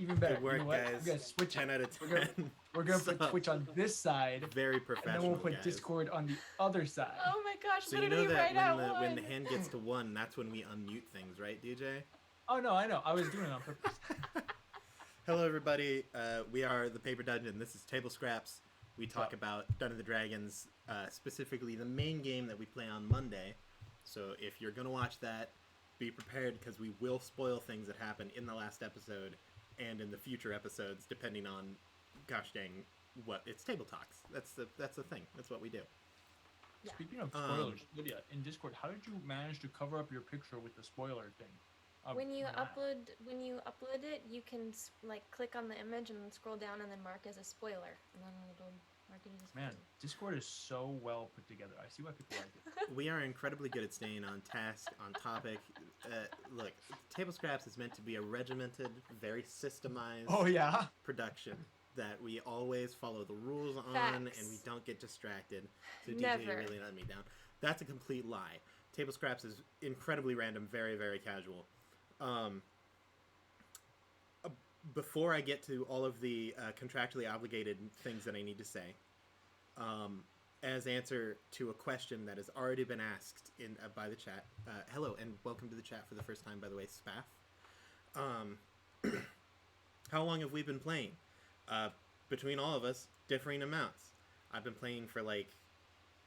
Even better. Good work, you know what? guys. We're gonna switch 10 it. out of 10. We're gonna put Twitch on this side, Very and professional, then we'll put guys. Discord on the other side. Oh my gosh, So you literally know that right at one. when the hand gets to 1, that's when we unmute things, right, DJ? Oh no, I know. I was doing it on purpose. Hello, everybody. We are the Paper Dungeon. This is Table Scraps. We talk about Dungeons and Dragons, specifically the main game that we play on Monday. So if you're gonna watch that, be prepared because we will spoil things that happen in the last episode and in the future episodes, depending on, gosh dang, what it's Table Talks. That's the thing. That's what we do. Yeah. Speaking of spoilers, Lydia, in Discord, how did you manage to cover up your picture with the spoiler thing? When you upload it, you can like click on the image and then scroll down and then mark as a spoiler, and then it'll mark it as a spoiler. Man, Discord is so well put together. I see why people like it. We are incredibly good at staying on task, on topic. Look, Table Scraps is meant to be a regimented, very systemized production that we always follow the rules on. Facts. And we don't get distracted. So Never. DJ, you really let me down. That's a complete lie. Table Scraps is incredibly random, very, very casual. Before I get to all of the contractually obligated things that I need to say, as answer to a question that has already been asked by the chat. Hello, and welcome to the chat for the first time, by the way, Spaff. How long have we been playing? Between all of us, differing amounts. I've been playing for like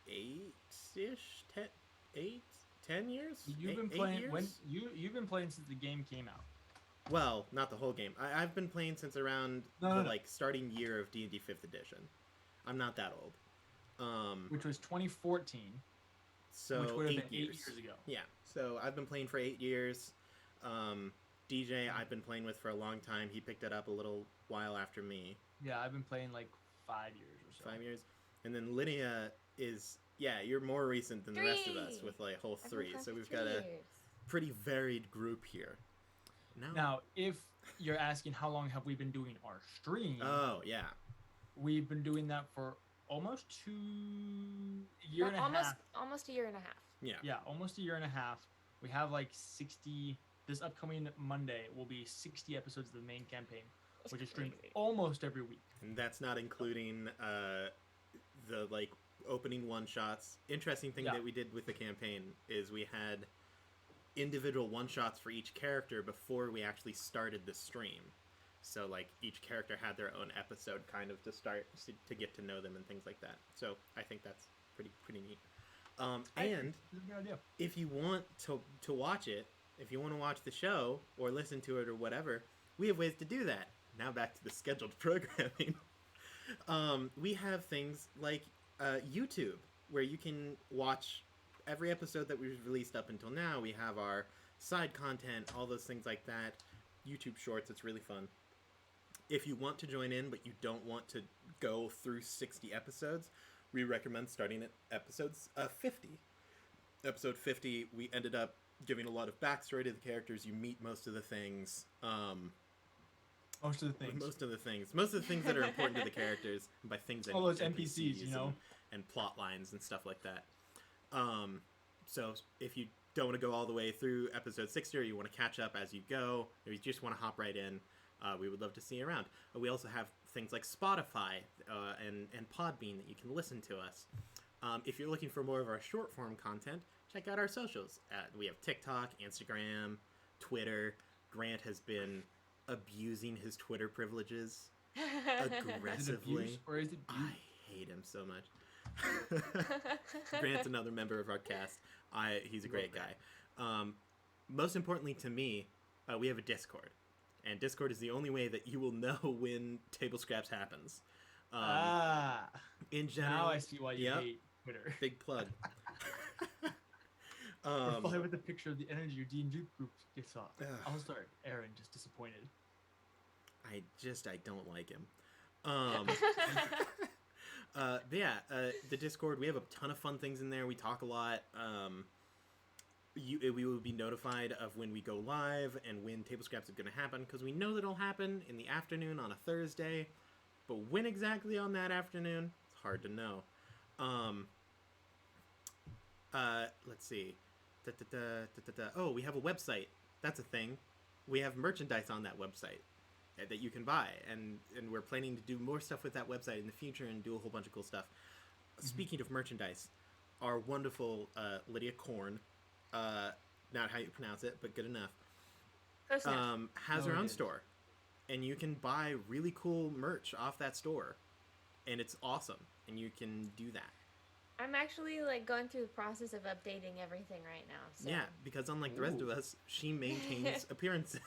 8-ish, 10 years? You've been playing you've been playing since the game came out. Well, not the whole game. I've been playing since around like starting year of D&D 5th edition. I'm not that old. Which was 2014. So which would have 8 been years. 8 years ago. Yeah. So I've been playing for 8 years. DJ I've been playing with for a long time. He picked it up a little while after me. Yeah, I've been playing like 5 years or so. 5 years. And then Lydia is you're more recent than the rest of us with like whole 3. So we've got a pretty varied group here. Now, if you're asking how long have we been doing our stream? Oh, yeah. We've been doing that for almost 2 years and a half. Almost a year and a half. Yeah. Yeah, almost a year and a half. We have like 60. This upcoming Monday will be 60 episodes of the main campaign, which is streamed almost every week. And that's not including the like opening one-shots. Interesting thing that we did with the campaign is we had individual one-shots for each character before we actually started the stream. So like each character had their own episode kind of to start to get to know them and things like that. So I think that's pretty neat. And if you want to watch it, if you want to watch the show or listen to it or whatever, we have ways to do that. Now back to the scheduled programming. We have things like YouTube, where you can watch every episode that we've released up until now. We have our side content, all those things like that. YouTube Shorts, it's really fun. If you want to join in, but you don't want to go through 60 episodes, we recommend starting at episodes 50. Episode 50, we ended up giving a lot of backstory to the characters. You meet most of the things. Most of the things that are important to the characters. And by things, I all mean those NPCs, you know, and plot lines and stuff like that. So if you don't want to go all the way through episode 60, or you want to catch up as you go, or you just want to hop right in, we would love to see you around. We also have things like Spotify and Podbean that you can listen to us. If you're looking for more of our short form content, check out our socials. We have TikTok, Instagram, Twitter. Grant has been abusing his Twitter privileges aggressively. Is it abuse or is it I hate him so much. Grant's another member of our cast. He's a great guy. Most importantly to me, we have a Discord. And Discord is the only way that you will know when Table Scraps happens. In general, now I see why you hate Twitter. Big plug. Reply with a picture of the energy your D&D group gets off. I'll start. Aaron just disappointed. I don't like him. The Discord, we have a ton of fun things in there. We talk a lot. We will be notified of when we go live and when Table Scraps is going to happen, because we know that it'll happen in the afternoon on a Thursday. But when exactly on that afternoon, it's hard to know. Let's see. Oh, we have a website. That's a thing. We have merchandise on that website. that you can buy, and we're planning to do more stuff with that website in the future and do a whole bunch of cool stuff. Speaking of merchandise, our wonderful Lydia Korn, not how you pronounce it, but good enough, has her own store, and you can buy really cool merch off that store, and it's awesome, and you can do that. I'm actually like going through the process of updating everything right now. So. Yeah, because unlike the rest of us, she maintains appearances.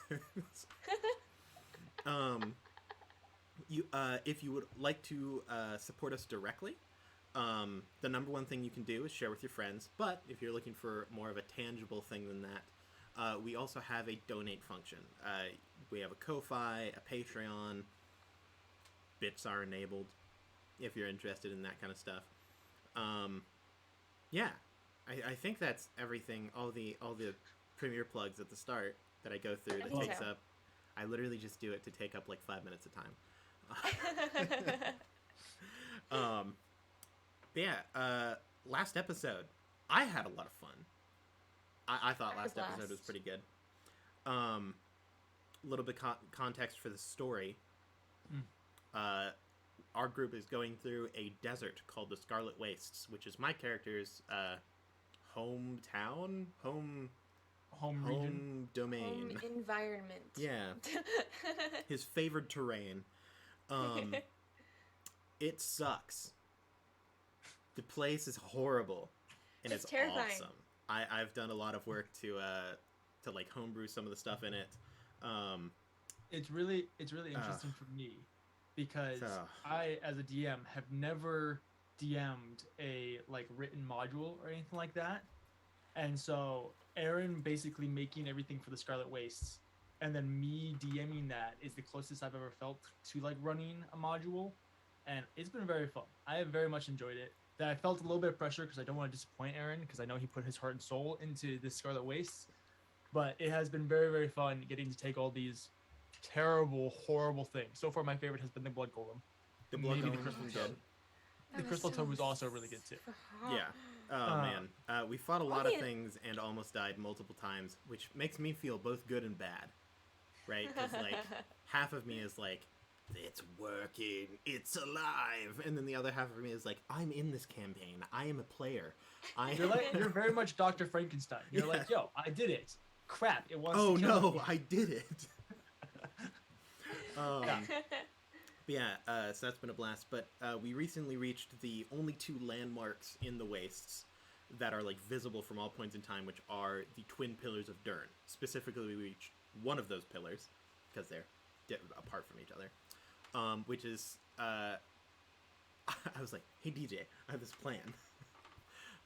If you would like to support us directly, the number one thing you can do is share with your friends. But if you're looking for more of a tangible thing than that, we also have a donate function. We have a Ko-Fi, a Patreon. Bits are enabled if you're interested in that kind of stuff. Yeah, I think that's everything. All the premiere plugs at the start that I go through that takes up. I literally just do it to take up like 5 minutes of time. But yeah, last episode, I had a lot of fun. I thought last episode was pretty good. A little bit context for the story. Our group is going through a desert called the Scarlet Wastes, which is my character's hometown, home domain, home environment. Yeah, his favored terrain. It sucks. The place is horrible, and it's terrifying. Awesome. I've done a lot of work to like homebrew some of the stuff in it. It's really interesting for me because I, as a DM, have never DM'd a like written module or anything like that, and so Aaron basically making everything for the Scarlet Wastes, and then me DMing that is the closest I've ever felt to like running a module, and it's been very fun. I have very much enjoyed it. That I felt a little bit of pressure because I don't want to disappoint Aaron because I know he put his heart and soul into the Scarlet Wastes, but it has been very, very fun getting to take all these terrible, horrible things. So far, my favorite has been the Blood Golem. The Blood Maybe Golem the Crystal was Toad. The Crystal Toad was also really good too. Yeah. Oh man, we fought a lot of things and almost died multiple times, which makes me feel both good and bad, right? Because like half of me is like, it's working, it's alive, and then the other half of me is like, I'm in this campaign, I am a player. You're very much Dr. Frankenstein. You're like, yo, I did it. Crap, it wants to kill me. I did it. So that's been a blast. But we recently reached the only 2 landmarks in the Wastes that are like visible from all points in time, which are the twin pillars of Dern. Specifically, we reached one of those pillars because they're apart from each other. Which is, I was like, hey DJ, I have this plan.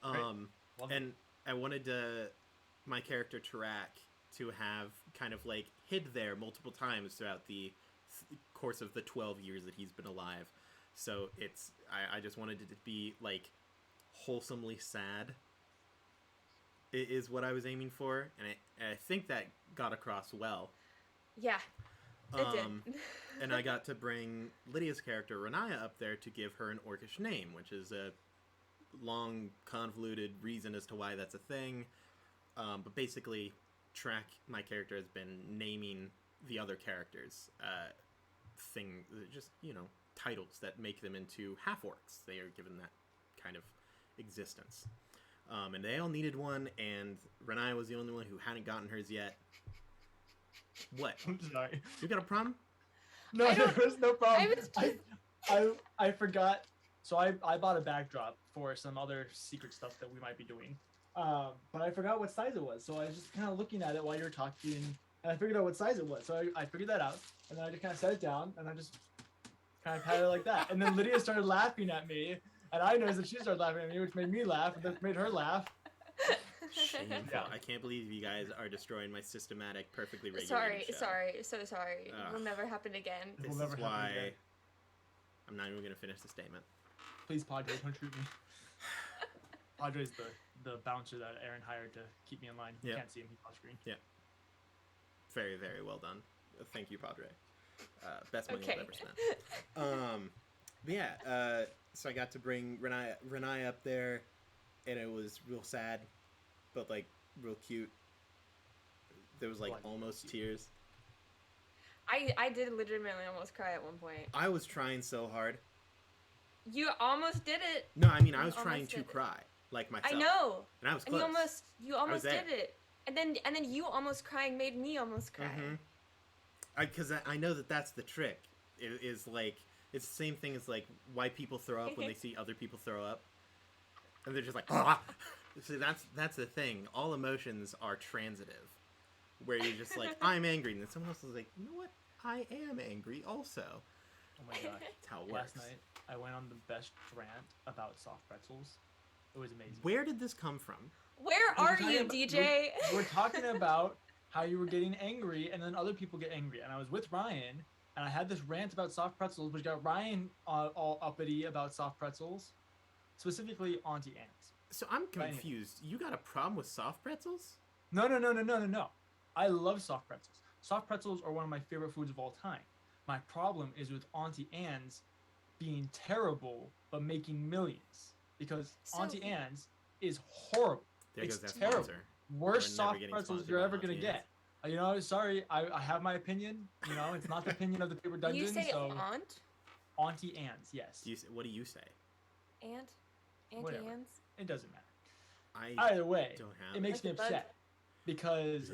And I wanted my character Tarak to have kind of like hid there multiple times throughout the course of the 12 years that he's been alive. So I just wanted it to be like wholesomely sad is what I was aiming for, and I think that got across well. Yeah. It did. And I got to bring Lydia's character, Renaya, up there to give her an orcish name, which is a long, convoluted reason as to why that's a thing. But basically, my character has been naming the other characters titles that make them into half-orcs. They are given that kind of existence. And they all needed one, and Renaya was the only one who hadn't gotten hers yet. What? I'm sorry. You got a problem? No, there was no problem. I forgot. So I bought a backdrop for some other secret stuff that we might be doing. But I forgot what size it was. So I was just kind of looking at it while you were talking, and I figured out what size it was. So I figured that out, and then I just kind of set it down, and I just kind of had it like that. And then Lydia started laughing at me, and I noticed that she started laughing at me, which made me laugh, and that made her laugh. Shameful. Yeah. I can't believe you guys are destroying my systematic, perfectly regulated show. So sorry. It will never happen again. This is why I'm not even going to finish the statement. Please, Padre, don't shoot me. Padre's the bouncer that Aaron hired to keep me in line. You can't see him, he's off screen. Yeah. Very, very well done. Thank you, Padre. Best money I've ever spent. But yeah, so I got to bring Renai up there, and it was real sad, but like real cute. There was like almost tears. I did legitimately almost cry at one point. I was trying so hard. You almost did it. No, I mean, I was trying to cry, like myself. I know. And I was close. And you almost did it. And then you almost crying made me almost cry. Because I know that's the trick. It is like, it's the same thing as like why people throw up when they see other people throw up. And they're just like, ah! So that's the thing. All emotions are transitive. Where you're just like, I'm angry. And then someone else is like, you know what? I am angry also. Oh my gosh. That's how it works. Last night, I went on the best rant about soft pretzels. It was amazing. Where did this come from? Where are you, DJ? We're talking about how you were getting angry and then other people get angry. And I was with Ryan, and I had this rant about soft pretzels, which got Ryan all uppity about soft pretzels, specifically Auntie Anne's. So I'm confused. You got a problem with soft pretzels? No. I love soft pretzels. Soft pretzels are one of my favorite foods of all time. My problem is with Auntie Anne's being terrible but making millions, because Auntie Anne's is horrible. It's terrible. Worst soft pretzels you're ever gonna get. You know, sorry, I have my opinion. You know, it's not the opinion of the paper dungeon. You say so aunt? Auntie Anne's, yes. What do you say? Aunt? Auntie Whatever. Anne's? It doesn't matter. Either way, it makes me upset. Because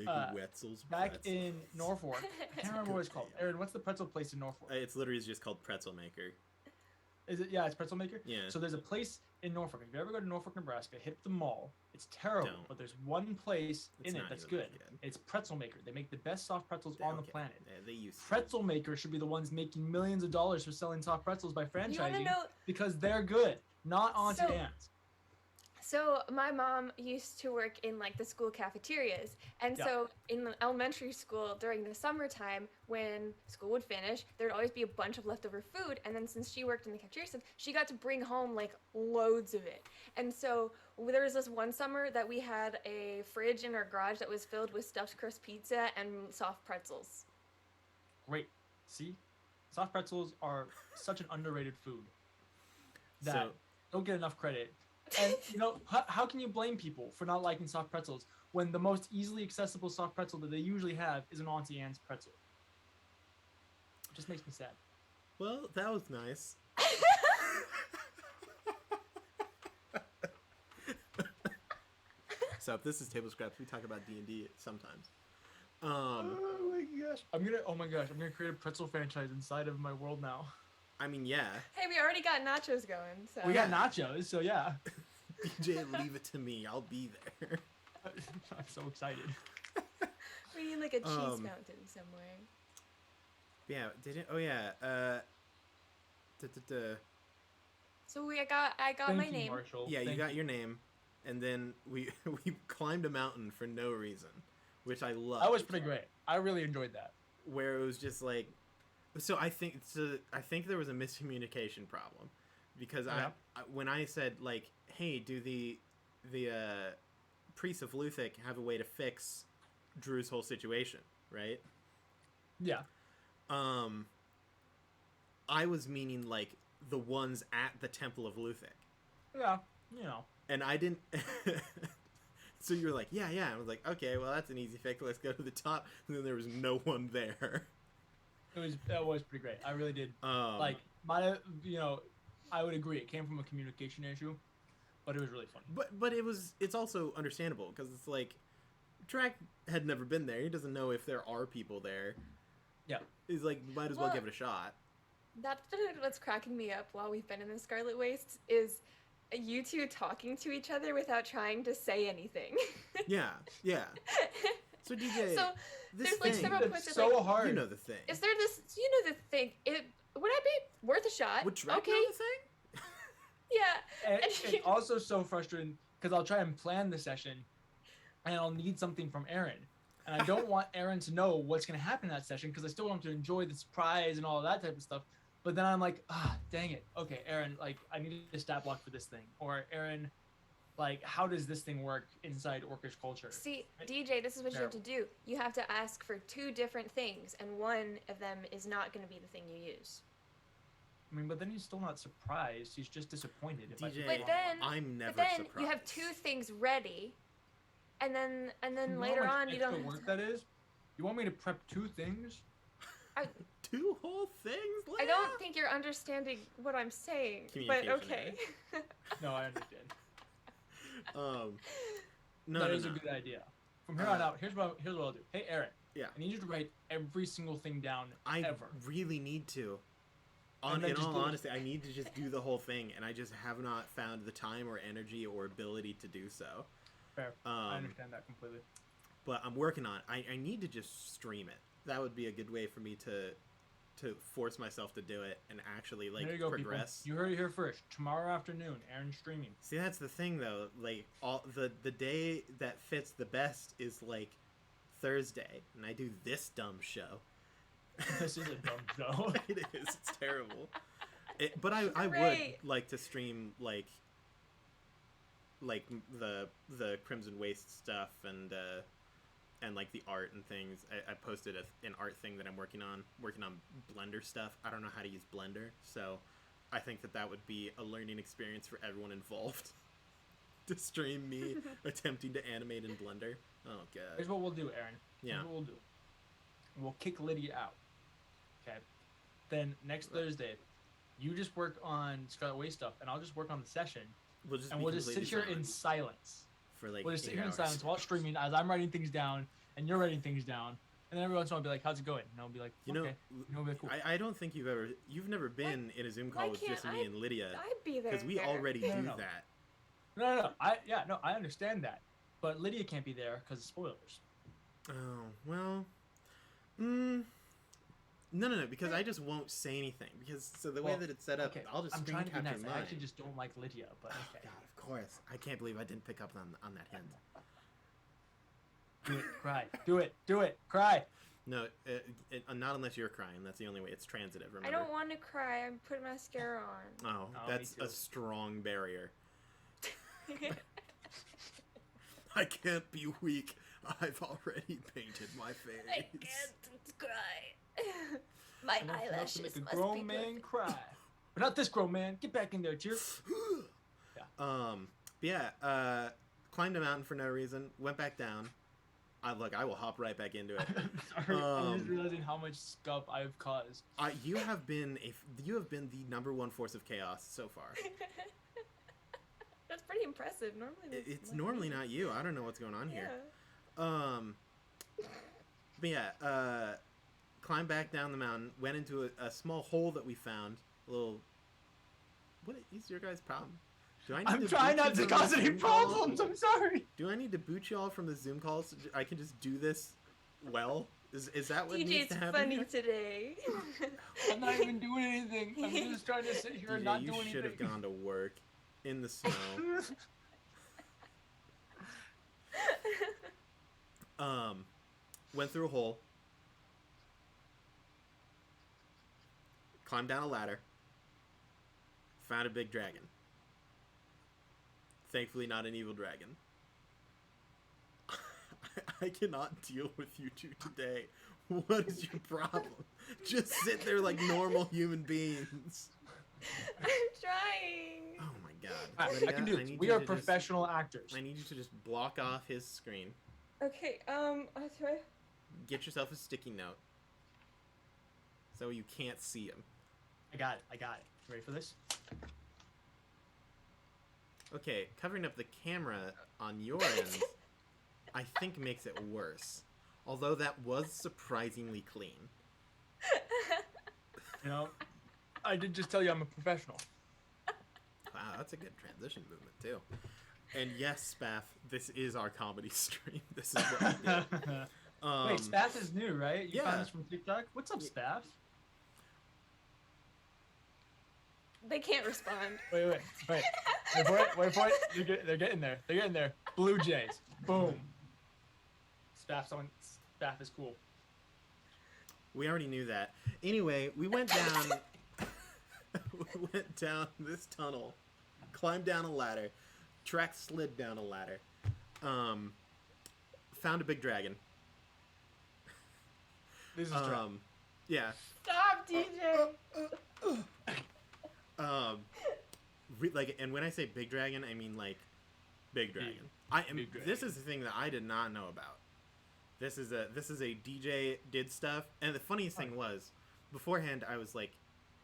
back in Norfolk, I can't remember what it's called. Aaron, what's the pretzel place in Norfolk? It's literally just called Pretzel Maker. Is it? Yeah, it's Pretzel Maker? Yeah. So there's a place in Norfolk. If you ever go to Norfolk, Nebraska, hit the mall. It's terrible, but there's one place in it that's good. It's Pretzel Maker. They make the best soft pretzels on the planet. Yeah, they use Pretzel Maker should be the ones making millions of dollars for selling soft pretzels by franchising because they're good, not Auntie Anne's. So my mom used to work in like the school cafeterias, and so in the elementary school during the summertime when school would finish, there'd always be a bunch of leftover food, and then since she worked in the cafeteria, she got to bring home like loads of it. And so there was this one summer that we had a fridge in our garage that was filled with stuffed crust pizza and soft pretzels. Great. See? Soft pretzels are such an underrated food that don't get enough credit. And, you know, how can you blame people for not liking soft pretzels when the most easily accessible soft pretzel that they usually have is an Auntie Anne's pretzel? It just makes me sad. Well, that was nice. So if this is Table Scraps, we talk about D&D sometimes. Oh my gosh, I'm gonna create a pretzel franchise inside of my world now. I mean, yeah. Hey, we already got nachos going. So. We got nachos, so yeah. DJ, leave it to me. I'll be there. I'm so excited. We need like a cheese fountain somewhere. Yeah. Did it? Oh yeah. So I got my name. Marshall. Yeah, you got your name, and then we climbed a mountain for no reason, which I loved. That was pretty great. I really enjoyed that. Where it was just like. So I think there was a miscommunication problem, because when I said like, hey, do the priests of Luthic have a way to fix Drew's whole situation, right? Yeah. I was meaning like the ones at the Temple of Luthic. Yeah, you know. And I didn't. So you were like, yeah. I was like, okay, well that's an easy fix. Let's go to the top. And then there was no one there. That was pretty great. I really did. I would agree. It came from a communication issue, but it was really funny. But it's also understandable, because it's like, Track had never been there. He doesn't know if there are people there. Yeah. He's like, might as well give it a shot. That's what's cracking me up while we've been in the Scarlet Wastes is you two talking to each other without trying to say anything. Yeah. So DJ, this there's thing, like several points. It's so hard. You know the thing. Is there this? You know the thing. Would I be worth a shot? Would Track know the thing? Yeah. And it's also so frustrating because I'll try and plan the session, and I'll need something from Aaron, and I don't want Aaron to know what's going to happen in that session because I still want him to enjoy the surprise and all of that type of stuff. But then I'm like, dang it. Okay, Aaron, like I need a stat block for this thing, or Aaron. Like, how does this thing work inside Orcish culture? See, DJ, this is what you have to do. You have to ask for 2 different things, and one of them is not going to be the thing you use. I mean, but then he's still not surprised. He's just disappointed. DJ, I'm never surprised. You have 2 things ready, and then later on you don't. Work that is? You want me to prep 2 things? little things. I don't think you're understanding what I'm saying, but okay. No, I understand. No, that is a good idea. From here on out, here's what I'll do. Hey, Aaron. Yeah. I need you to write every single thing down ever. I really need to. In all honesty, I need to just do the whole thing, and I just have not found the time or energy or ability to do so. Fair. I understand that completely. But I'm working on it. I need to just stream it. That would be a good way for me to force myself to do it and actually like there you go, progress. People. You heard it here first. Tomorrow afternoon, Aaron's streaming. See, that's the thing though. Like the day that fits the best is like Thursday, and I do this dumb show. This is a dumb show. It is. It's terrible. But I would like to stream like the Crimson Waste stuff and like the art and things. I posted an art thing that I'm working on Blender stuff. I don't know how to use Blender, so I think that would be a learning experience for everyone involved. To stream me attempting to animate in Blender. Oh god. Here's what we'll do, Aaron. Yeah. Here's what we'll do. We'll kick Lydia out. Okay. Then next Thursday, you just work on Scarlet Way stuff, and I'll just work on the session. We'll just sit here in silence. For like we'll just sit here hours. in silence while streaming as I'm writing things down and you're writing things down. And then every once in a while I'll be like, how's it going? And I'll be like, okay. Be like, cool. I don't think you've never been in a Zoom call with just me and Lydia. I'd be there. Because we already do that. No. I understand that. But Lydia can't be there because of spoilers. Oh, well. No, because I just won't say anything. Because the way that it's set up, I'll just screen capture mine. I actually just don't like Lydia, but okay. God, of course. I can't believe I didn't pick up on that hint. Do it, cry. Do it, cry. No, not unless you're crying. That's the only way. It's transitive, remember? I don't want to cry. I'm putting mascara on. Oh, that's a strong barrier. I can't be weak. I've already painted my face. I can't cry. My eyelashes must be a grown man cry. But not this grown man. Get back in there, cheer. Climbed a mountain for no reason. Went back down. I will hop right back into it. Sorry, I'm just realizing how much scuff I've caused. You have been the number one force of chaos so far. That's pretty impressive. Normally, it's normally not you. I don't know what's going on here. Climbed back down the mountain. Went into a small hole that we found. A little. What is your guys' problem? I'm trying not to cause any problems. I'm sorry. Do I need to boot you all from the Zoom calls so I can just do this well? Is that what DJ's needs to happen? funny today. I'm not even doing anything. I'm just trying to sit here and not do anything. You should have gone to work in the snow. Went through a hole. Climbed down a ladder. Found a big dragon. Thankfully not an evil dragon. I cannot deal with you two today. What is your problem? Just sit there like normal human beings. I'm trying. Oh my god. I can do it. We are professional actors. I need you to just block off his screen. Okay, Get yourself a sticky note. So you can't see him. I got it. Ready for this? Okay, covering up the camera on your end, I think makes it worse. Although that was surprisingly clean. You know, I did just tell you I'm a professional. Wow, that's a good transition movement, too. And yes, Spaff, this is our comedy stream. This is what we do. Wait, Spaff is new, right? You yeah. found this from TikTok? What's up, Spaff? They can't respond. Wait for it. They're getting there. Blue Jays. Boom. Spaff is cool. We already knew that. Anyway, we went down. We went down this tunnel, climbed down a ladder, track slid down a ladder, found a big dragon. This is yeah. Stop, DJ. And when I say big dragon, I mean like big dragon. Big dragon. This is the thing that I did not know about. This is a DJ did stuff, and the funniest thing was, beforehand I was like,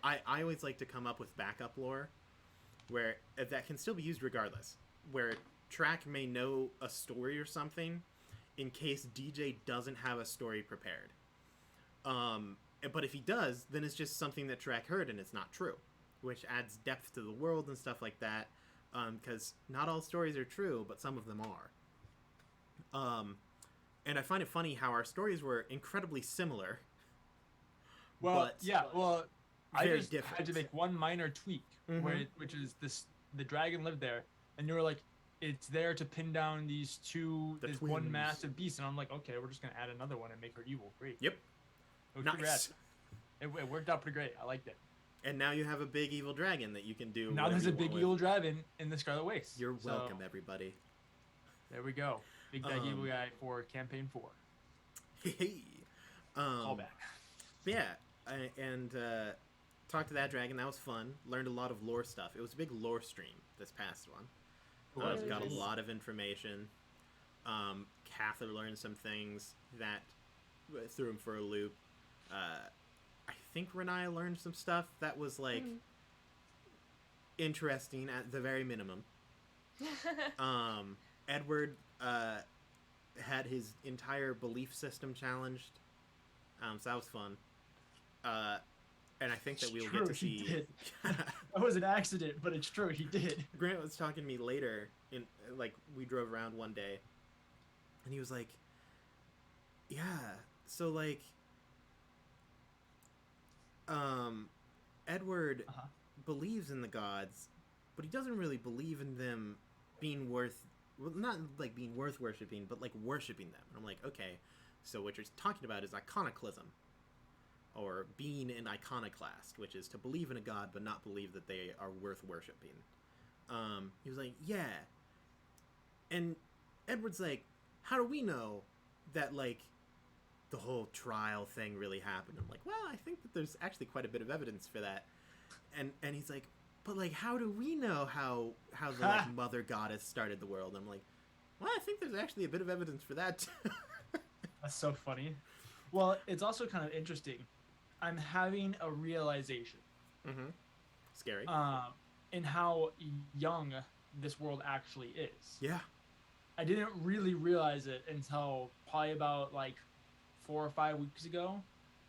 I always like to come up with backup lore where that can still be used regardless. Where Track may know a story or something in case DJ doesn't have a story prepared. But if he does, then it's just something that Track heard and it's not true, which adds depth to the world and stuff like that. Because not all stories are true, but some of them are. And I find it funny how our stories were incredibly similar. Well, yeah, well, I just different. had to make one minor tweak, which is the dragon lived there, and you were like, it's there to pin down this twins. One massive beast, and I'm like, okay, we're just gonna add another one and make her evil. Great. Yep. Nice. It worked out pretty great. I liked it. And now you have a big evil dragon that you can do. Now there's a big evil dragon in the Scarlet Waste. You're welcome, everybody. There we go. Big bad evil guy for campaign 4. Hey. Callback. Yeah, and talked to that dragon. That was fun. Learned a lot of lore stuff. It was a big lore stream this past one. Got a lot of information. Cather learned some things that threw him for a loop. I think Renaya learned some stuff that was like interesting at the very minimum. Edward had his entire belief system challenged, so that was fun. And I think that we'll get to see. Did. That was an accident, but it's true. He did. Grant was talking to me later, we drove around one day, and he was like, "Yeah, so Edward believes in the gods, but he doesn't really believe in them being not like being worth worshiping, but like worshiping them." And I'm like, okay, so what you're talking about is iconoclasm. Or being an iconoclast, which is to believe in a god but not believe that they are worth worshipping. He was like, yeah. And Edward's like, how do we know that, the whole trial thing really happened? I'm like, well, I think that there's actually quite a bit of evidence for that. And he's like, but, how do we know how the, mother goddess started the world? I'm like, well, I think there's actually a bit of evidence for that, too. That's so funny. Well, it's also kind of interesting. I'm having a realization. Scary. In how young this world actually is. Yeah. I didn't really realize it until probably about 4 or 5 weeks ago,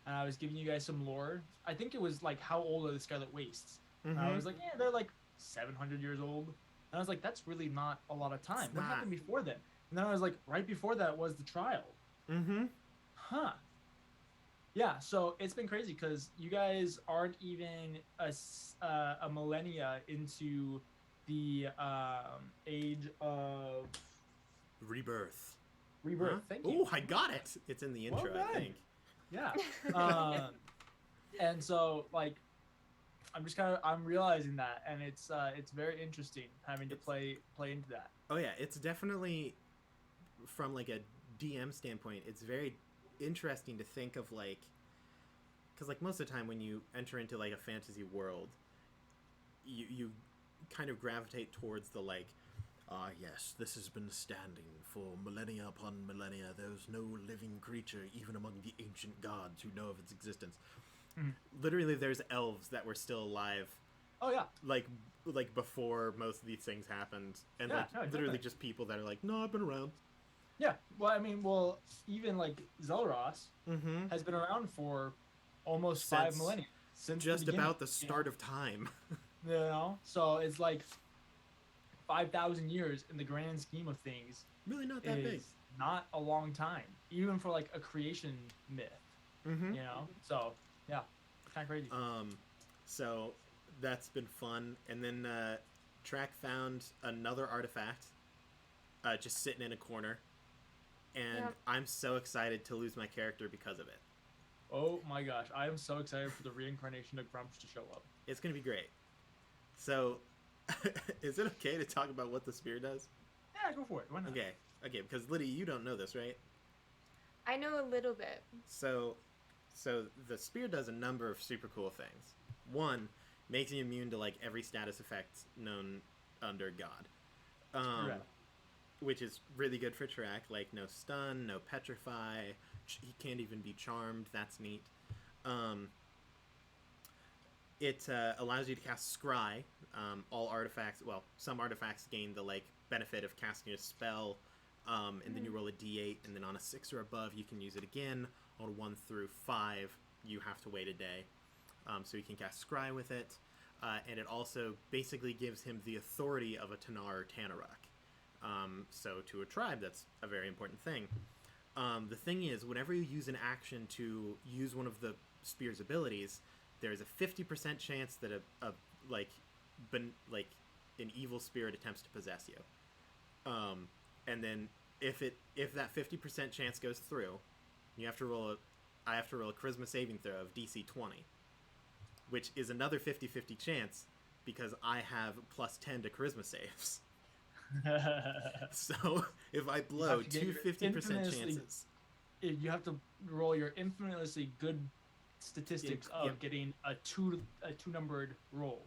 and I was giving you guys some lore. I think it was how old are the Scarlet Wastes? And I was like, yeah, they're 700 years old. And I was like, that's really not a lot of time. What happened before then? And then I was like, right before that was the trial. Huh. Yeah, so it's been crazy because you guys aren't even a millennia into the age of rebirth. Rebirth. Thank you. Oh, I got it. It's in the intro, I think. Yeah. And so I'm realizing that, and it's very interesting having to play into that. Oh yeah, it's definitely from a DM standpoint, it's very interesting to think of because most of the time when you enter into a fantasy world, you kind of gravitate towards the yes, this has been standing for millennia upon millennia. There's no living creature even among the ancient gods who know of its existence. Literally, there's elves that were still alive. Oh yeah. Before most of these things happened, and literally just people that are no, I've been around. Yeah, well, I mean, even Zelros has been around for almost 5 millennia. Since just about the start of time. So it's 5,000 years in the grand scheme of things. Really not that big. Not a long time, even for a creation myth. So yeah, kind of crazy. So that's been fun, and then Track found another artifact, just sitting in a corner. And I'm so excited to lose my character because of it. Oh my gosh, I am so excited for the reincarnation of Grumps to show up. It's going to be great. So, is it okay to talk about what the spear does? Yeah, go for it. Why not? Okay, because Liddy, you don't know this, right? I know a little bit. So the spear does a number of super cool things. One, makes you immune to every status effect known under God. Which is really good for Track, no stun, no petrify, he can't even be charmed, that's neat. it allows you to cast Scry. All artifacts, well, some artifacts gain the like benefit of casting a spell, and then you roll a d8, and then on a 6 or above you can use it again. On 1 through 5 you have to wait a day, so you can cast Scry with it, and it also basically gives him the authority of a Tanar or Tanaruk. So to a tribe, that's a very important thing. The thing is, whenever you use an action to use one of the spear's abilities, there's a 50% chance that an evil spirit attempts to possess you. And then if that 50% chance goes through, I have to roll a charisma saving throw of DC 20, which is another 50-50 chance because I have plus 10 to charisma saves. So if I blow two 50% chances, you have to roll your infinitely good statistics of getting a two numbered roll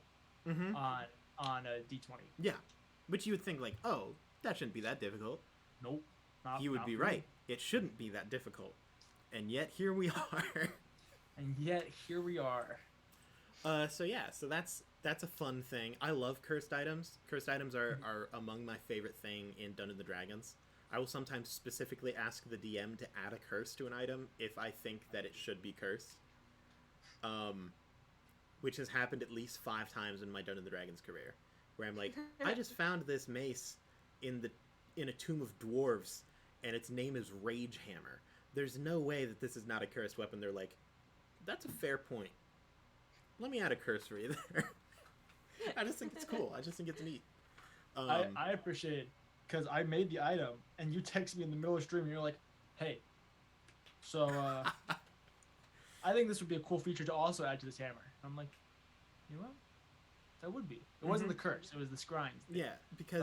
on a d20. Yeah, which you would think like, oh, that shouldn't be that difficult. Nope. You would be right. It shouldn't be that difficult, and yet here we are. So that's a fun thing. I love cursed items. Cursed items are among my favorite thing in Dungeons & Dragons. I will sometimes specifically ask the DM to add a curse to an item if I think that it should be cursed. Which has happened at least 5 times in my Dungeons & Dragons career, where I'm like, I just found this mace in a tomb of dwarves, and its name is Rage Hammer. There's no way that this is not a cursed weapon. They're like, that's a fair point. Let me add a curse for you there. I just think it's cool. I just think it's neat. I appreciate it because I made the item, and you text me in the middle of stream, and you're like, hey, so I think this would be a cool feature to also add to this hammer. I'm like, you know what? That would be. It wasn't the curse. It was the scrying. Yeah, because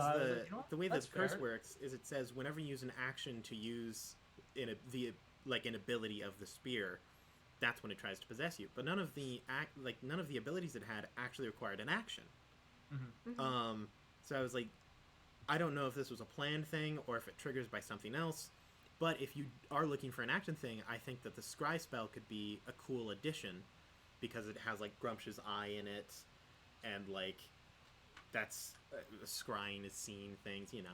the way that curse works is it says whenever you use an action to use an ability of the spear, that's when it tries to possess you. But none of the abilities it had actually required an action. So I was like, I don't know if this was a planned thing or if it triggers by something else. But if you are looking for an action thing, I think that the scry spell could be a cool addition because it has like Grumpsh's eye in it, and like that's scrying is seeing things, and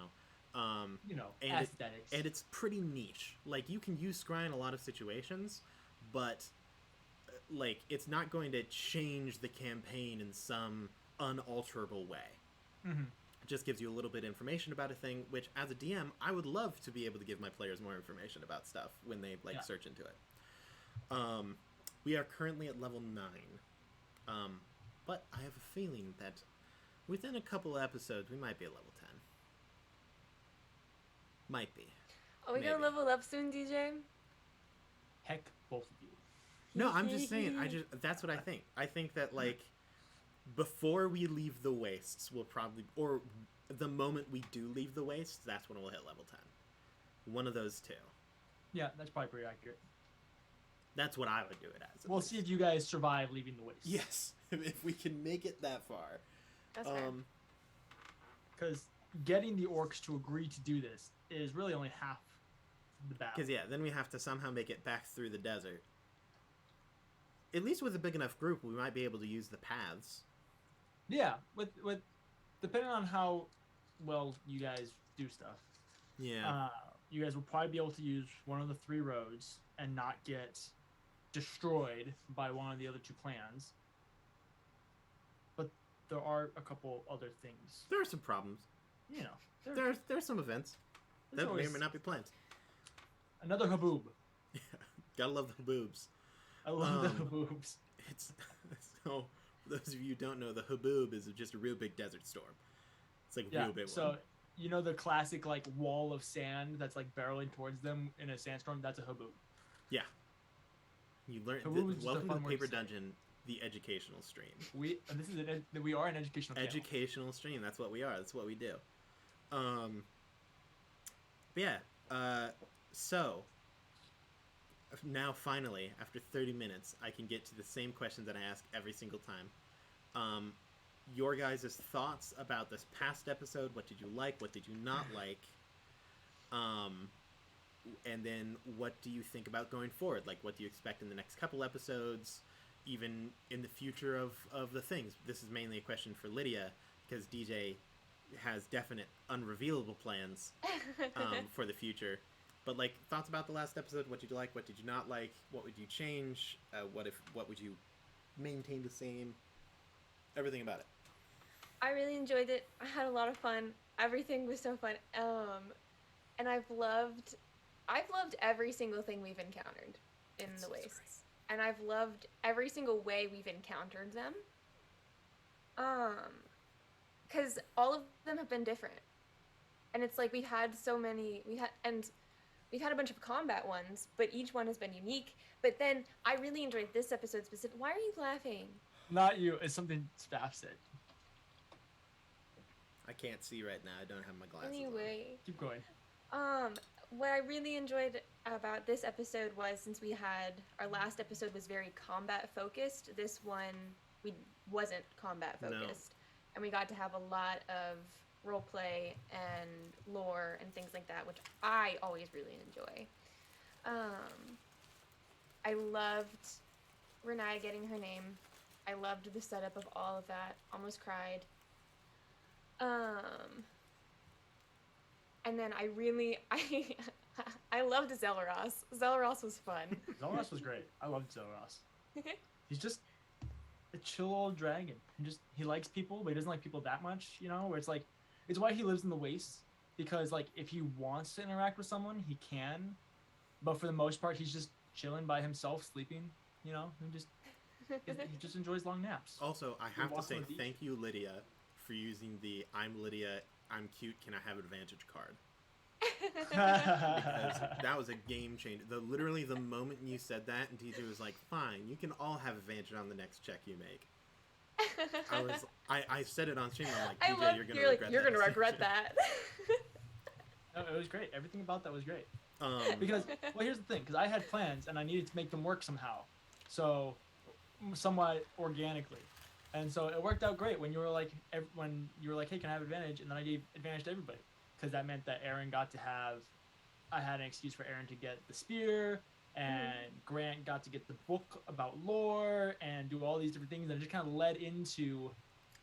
aesthetics. And it's pretty niche. Like you can use scry in a lot of situations, but like it's not going to change the campaign in some unalterable way. It just gives you a little bit of information about a thing, which as a DM I would love to be able to give my players more information about stuff when they search into it. We are currently at level 9, but I have a feeling that within a couple episodes we might be at level 10. Might be. Are we gonna level up soon, DJ? Heck, both of you. No, I'm just saying. That's what I think. I think that like before we leave the wastes, we'll probably, or the moment we do leave the wastes, that's when we'll hit level 10. One of those two. Yeah, that's probably pretty accurate. That's what I would do it as. We'll see if you guys survive leaving the wastes. Yes, if we can make it that far. That's fair. Because getting the orcs to agree to do this is really only half the battle. Because then we have to somehow make it back through the desert. At least with a big enough group, we might be able to use the paths. Yeah, with depending on how well you guys do stuff. Yeah. You guys will probably be able to use one of the 3 roads and not get destroyed by one of the other 2 clans. But there are a couple other things. There are some problems. There's some events that may or may not be planned. Another haboob. Yeah, gotta love the haboobs. I love the haboobs. It's so. For those of you who don't know, the haboob is just a real big desert storm. It's like a real big one. So the classic like wall of sand that's like barreling towards them in a sandstorm. That's a haboob. Yeah. You learn. Welcome to the Paper Dungeon, the educational stream. We are an educational stream. That's what we are. That's what we do. But yeah. So now finally, after 30 minutes, I can get to the same questions that I ask every single time. Your guys' thoughts about this past episode. What did you like? What did you not like? And then what do you think about going forward? Like, what do you expect in the next couple episodes? even in the future of the things. This is mainly a question for Lydia, because DJ has definite unrevealable plans for the future. But like, thoughts about the last episode? What did you like? What did you not like? What would you change? What would you maintain the same? Everything about it. I really enjoyed it. I had a lot of fun. Everything was so fun. And I've loved every single thing we've encountered in the wastes. And I've loved every single way we've encountered them. Because all of them have been different. And it's like we've had a bunch of combat ones, but each one has been unique. But then I really enjoyed this episode specifically. Why are you laughing? Not you. It's something Staff said. I can't see right now. I don't have my glasses Anyway. on. Keep going. What I really enjoyed about this episode was, since our last episode was very combat focused, this one wasn't combat focused. No. And we got to have a lot of role play and lore and things like that, which I always really enjoy. I loved Renaya getting her name. I loved the setup of all of that. Almost cried. And then I loved Zelros. Zelros was fun. Zelros was great. I loved Zelros. He's just a chill old dragon. He likes people, but he doesn't like people that much, where it's like, it's why he lives in the wastes, because like if he wants to interact with someone, he can, but for the most part, he's just chilling by himself, sleeping, he just enjoys long naps. Also, I have to say thank you, Lydia, for using the "I'm Lydia, I'm cute, can I have advantage" card. Because that was a game changer. Literally the moment you said that, and DJ was like, "Fine, you can all have advantage on the next check you make." I said it on stream. I'm like, DJ, you're gonna regret that. No, it was great. Everything about that was great. Because, well, here's the thing. Because I had plans and I needed to make them work somehow, so somewhat organically, and so it worked out great when you were like, hey, can I have advantage? And then I gave advantage to everybody, because that meant that I had an excuse for Aaron to get the spear. And Grant got to get the book about lore and do all these different things, and it just kind of led into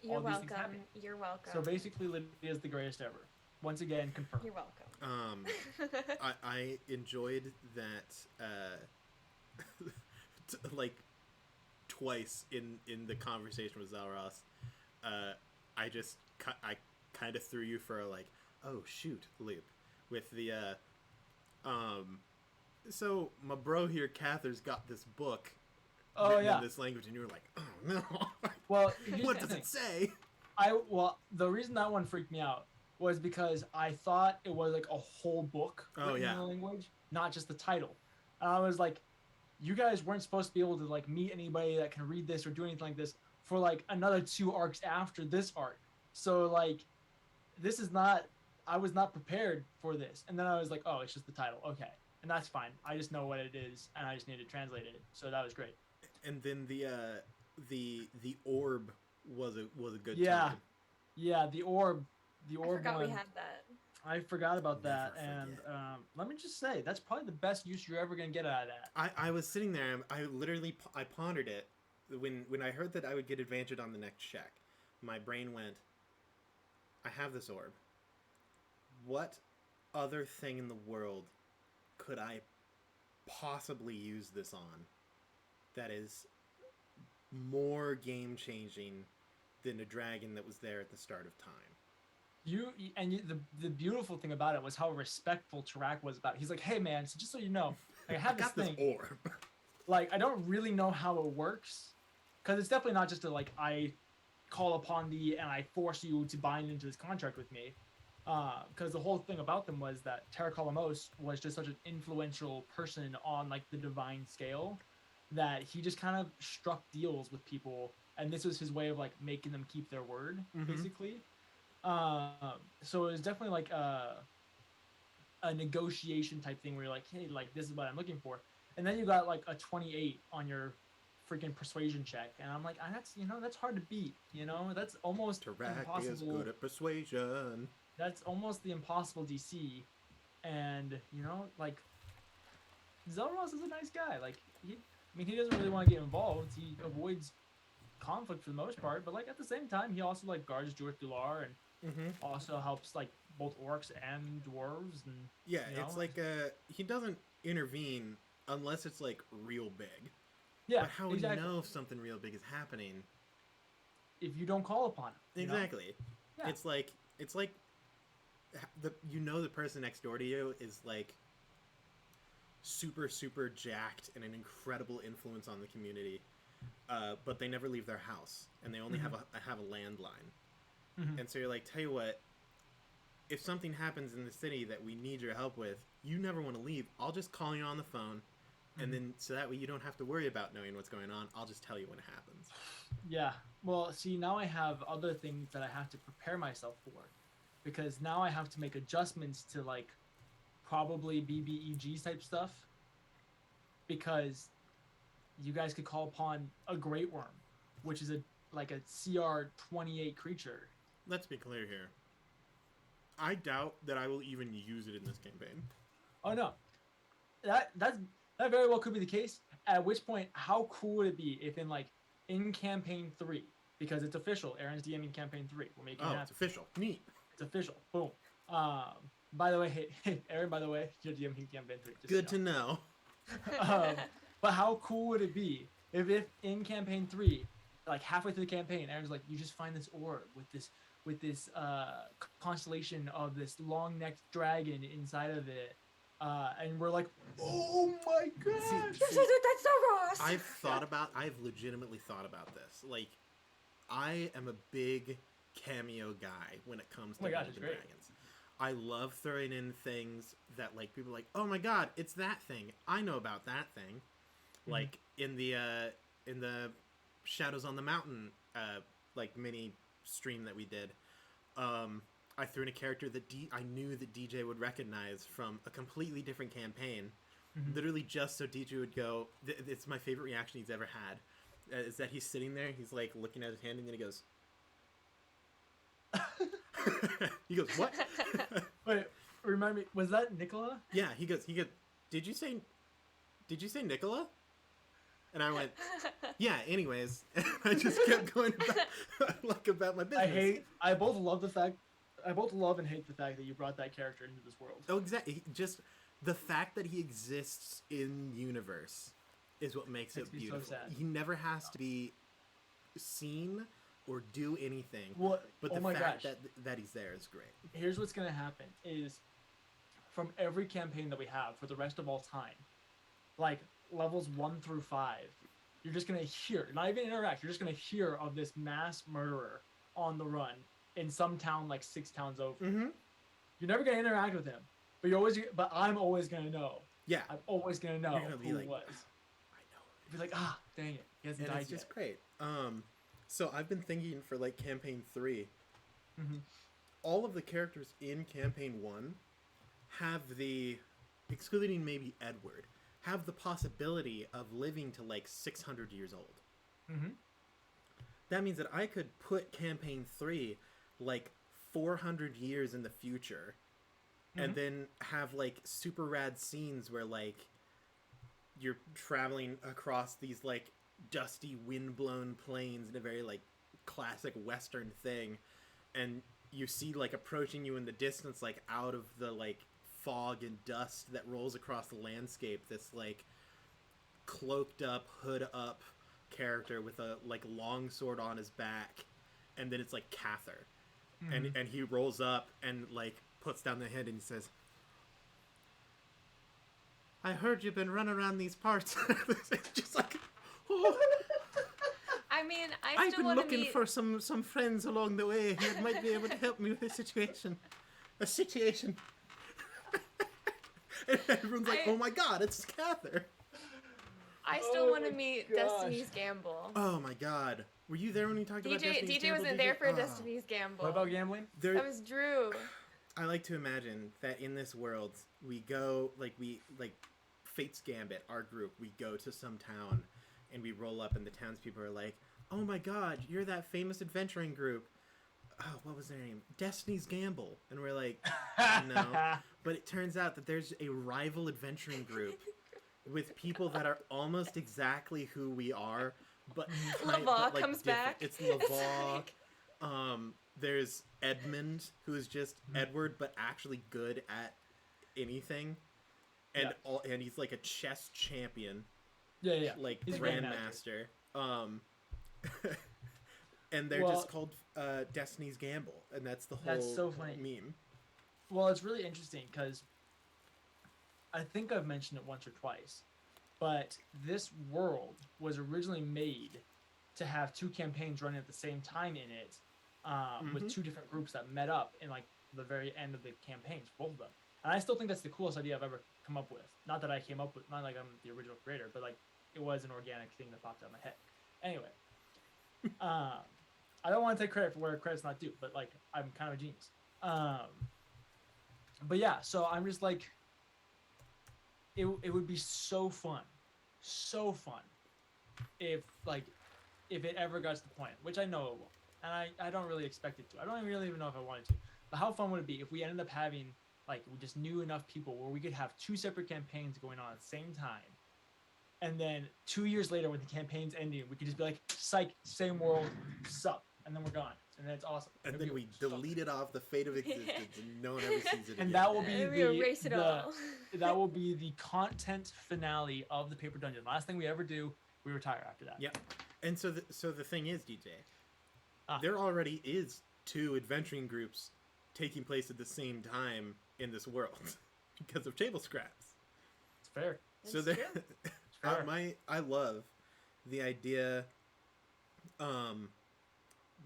all these things happening. You're welcome. So basically, Lydia is the greatest ever. Once again, confirmed. You're welcome. I enjoyed that, like twice in the conversation with Zelros. I kind of threw you for a like, oh shoot loop with the So my bro here, Cather's got this book written in this language, and you were like, "Oh no!" Well, what does it say? The reason that one freaked me out was because I thought it was like a whole book written in the language, not just the title. And I was like, "You guys weren't supposed to be able to like meet anybody that can read this or do anything like this for like another 2 arcs after this arc. So like, this is not. I was not prepared for this." And then I was like, "Oh, it's just the title. Okay." And that's fine. I just know what it is, and I just need to translate it. So that was great. And then the orb was a good time. Yeah, the orb. The orb. I forgot we had that. I forgot about that, and let me just say that's probably the best use you're ever gonna get out of that. I was sitting there. I pondered it when I heard that I would get advantage on the next check. My brain went, I have this orb. What other thing in the world could I possibly use this on that is more game changing than a dragon that was there at the start of time? The beautiful thing about it was how respectful Tarak was about it. He's like, "Hey man, so just so you know, I have this thing. This orb. Like, I don't really know how it works, because it's definitely not just a like I call upon thee and I force you to bind into this contract with me." Because the whole thing about them was that Terracolamos was just such an influential person on like the divine scale that he just kind of struck deals with people, and this was his way of like making them keep their word, basically. So it was definitely like a negotiation type thing where you're like, hey, like this is what I'm looking for, and then you got like a 28 on your freaking persuasion check, and I'm like, that's hard to beat. That's almost impossible. Is good at persuasion. That's almost the impossible DC, and like Zelros is a nice guy. Like he doesn't really want to get involved. He avoids conflict for the most part, but like at the same time, he also like guards George Dular and also helps like both orcs and dwarves. And it's like he doesn't intervene unless it's like real big. Yeah, but how would you know if something real big is happening if you don't call upon him? Exactly. Yeah. It's like the person next door to you is like super super jacked and an incredible influence on the community, but they never leave their house and they only have a landline, and so you're like, tell you what, if something happens in the city that we need your help with, you never want to leave, I'll just call you on the phone, and then so that way you don't have to worry about knowing what's going on, I'll just tell you when it happens. Yeah, well, see, now I have other things that I have to prepare myself for, because now I have to make adjustments to like probably BBEG type stuff, because you guys could call upon a Great Worm, which is a CR 28 creature. Let's be clear here. I doubt that I will even use it in this campaign. Oh no, that very well could be the case. At which point, how cool would it be if in campaign 3, because it's official, Aaron's DMing campaign 3. We're making it happen. It's official. Neat. It's official. Boom. By the way, hey, Aaron, by the way, you're DMing campaign 3. Good to know. But how cool would it be if in campaign 3, like halfway through the campaign, Aaron's like, you just find this orb with this constellation of this long-necked dragon inside of it, and we're like, oh my gosh! That's so Ross. I've legitimately thought about this. Like, I am a big cameo guy when it comes to Dungeons and Dragons. I love throwing in things that like people are like, oh my god, it's that thing. I know about that thing. Like in the Shadows on the Mountain like mini stream that we did, I threw in a character that I knew that DJ would recognize from a completely different campaign, literally just so DJ would go. It's my favorite reaction he's ever had. Is that he's sitting there, he's like looking at his hand, and then he goes. He goes, what? Wait, remind me, was that Nicola? Yeah, he goes, did you say Nicola? And I went, yeah, anyways. And I just kept going about my business. I both love and hate the fact that you brought that character into this world. Oh, exactly. Just the fact that he exists in universe is what makes it beautiful. So sad. He never has to be seen or do anything. But the fact that he's there is great. Here's what's going to happen is, from every campaign that we have for the rest of all time, like levels 1 through 5, you're just going to hear, not even interact, you're just going to hear of this mass murderer on the run in some town like 6 towns over. You're never going to interact with him, but I'm always going to know. Yeah. I'm always going to know who it was. I know. Be like, dang it. He hasn't died yet. It's just great. So I've been thinking for like campaign 3, all of the characters in campaign 1 have excluding maybe Edward, have the possibility of living to like 600 years old. That means that I could put campaign 3 like 400 years in the future, and then have like super rad scenes where like you're traveling across these like dusty windblown plains in a very like classic western thing, and you see like approaching you in the distance, like out of the like fog and dust that rolls across the landscape, this like cloaked up, hood up character with a like long sword on his back, and then it's like Cather, and he rolls up and like puts down the head and he says, I heard you've been running around these parts. It's just like, oh. I mean, I've been looking for some friends along the way who might be able to help me with a situation. And everyone's like, oh my god, it's Cather. I still want to meet Destiny's Gamble. Oh my god. Were you there when we talked about Destiny's DJ Gamble? wasn't there for Destiny's Gamble. What about gambling? That was Drew. I like to imagine that in this world, we go, like Fate's Gambit, our group, we go to some town, and we roll up, and the townspeople are like, oh my god, you're that famous adventuring group. Oh, what was their name? Destiny's Gamble. And we're like, no. But it turns out that there's a rival adventuring group with people that are almost exactly who we are, but Laval like comes different. back. It's Laval. There's Edmund, who is just Edward, but actually good at anything, and and he's like a chess champion. Yeah. Like he's grandmaster. And they're just called Destiny's Gamble, and that's the whole so funny. meme. Well, it's really interesting because I think I've mentioned it once or twice, but this world was originally made to have 2 campaigns running at the same time in it, with 2 different groups that met up in like the very end of the campaigns, both of them. And I still think that's the coolest idea I've ever come up with. Not that I came up with, not like I'm the original creator, but like it was an organic thing that popped out of my head. Anyway, I don't want to take credit for where credit's not due, but like I'm kind of a genius. But yeah, so I'm just like, it would be so fun if it ever got to the point, which I know it won't, and I don't really expect it to. I don't really even know if I wanted to. But how fun would it be if we ended up having, like, we just knew enough people where we could have 2 separate campaigns going on at the same time, and then 2 years later when the campaign's ending, we could just be like, psych, same world, sup, and then we're gone. And then it's awesome. And then we delete it off the fate of existence, and no one ever sees it again. And that will be we erase it all. That will be the content finale of the Paper Dungeon. Last thing we ever do, we retire after that. Yep. And so the thing is, DJ, there already is 2 adventuring groups taking place at the same time in this world because of table scraps. It's fair. So there, I love the idea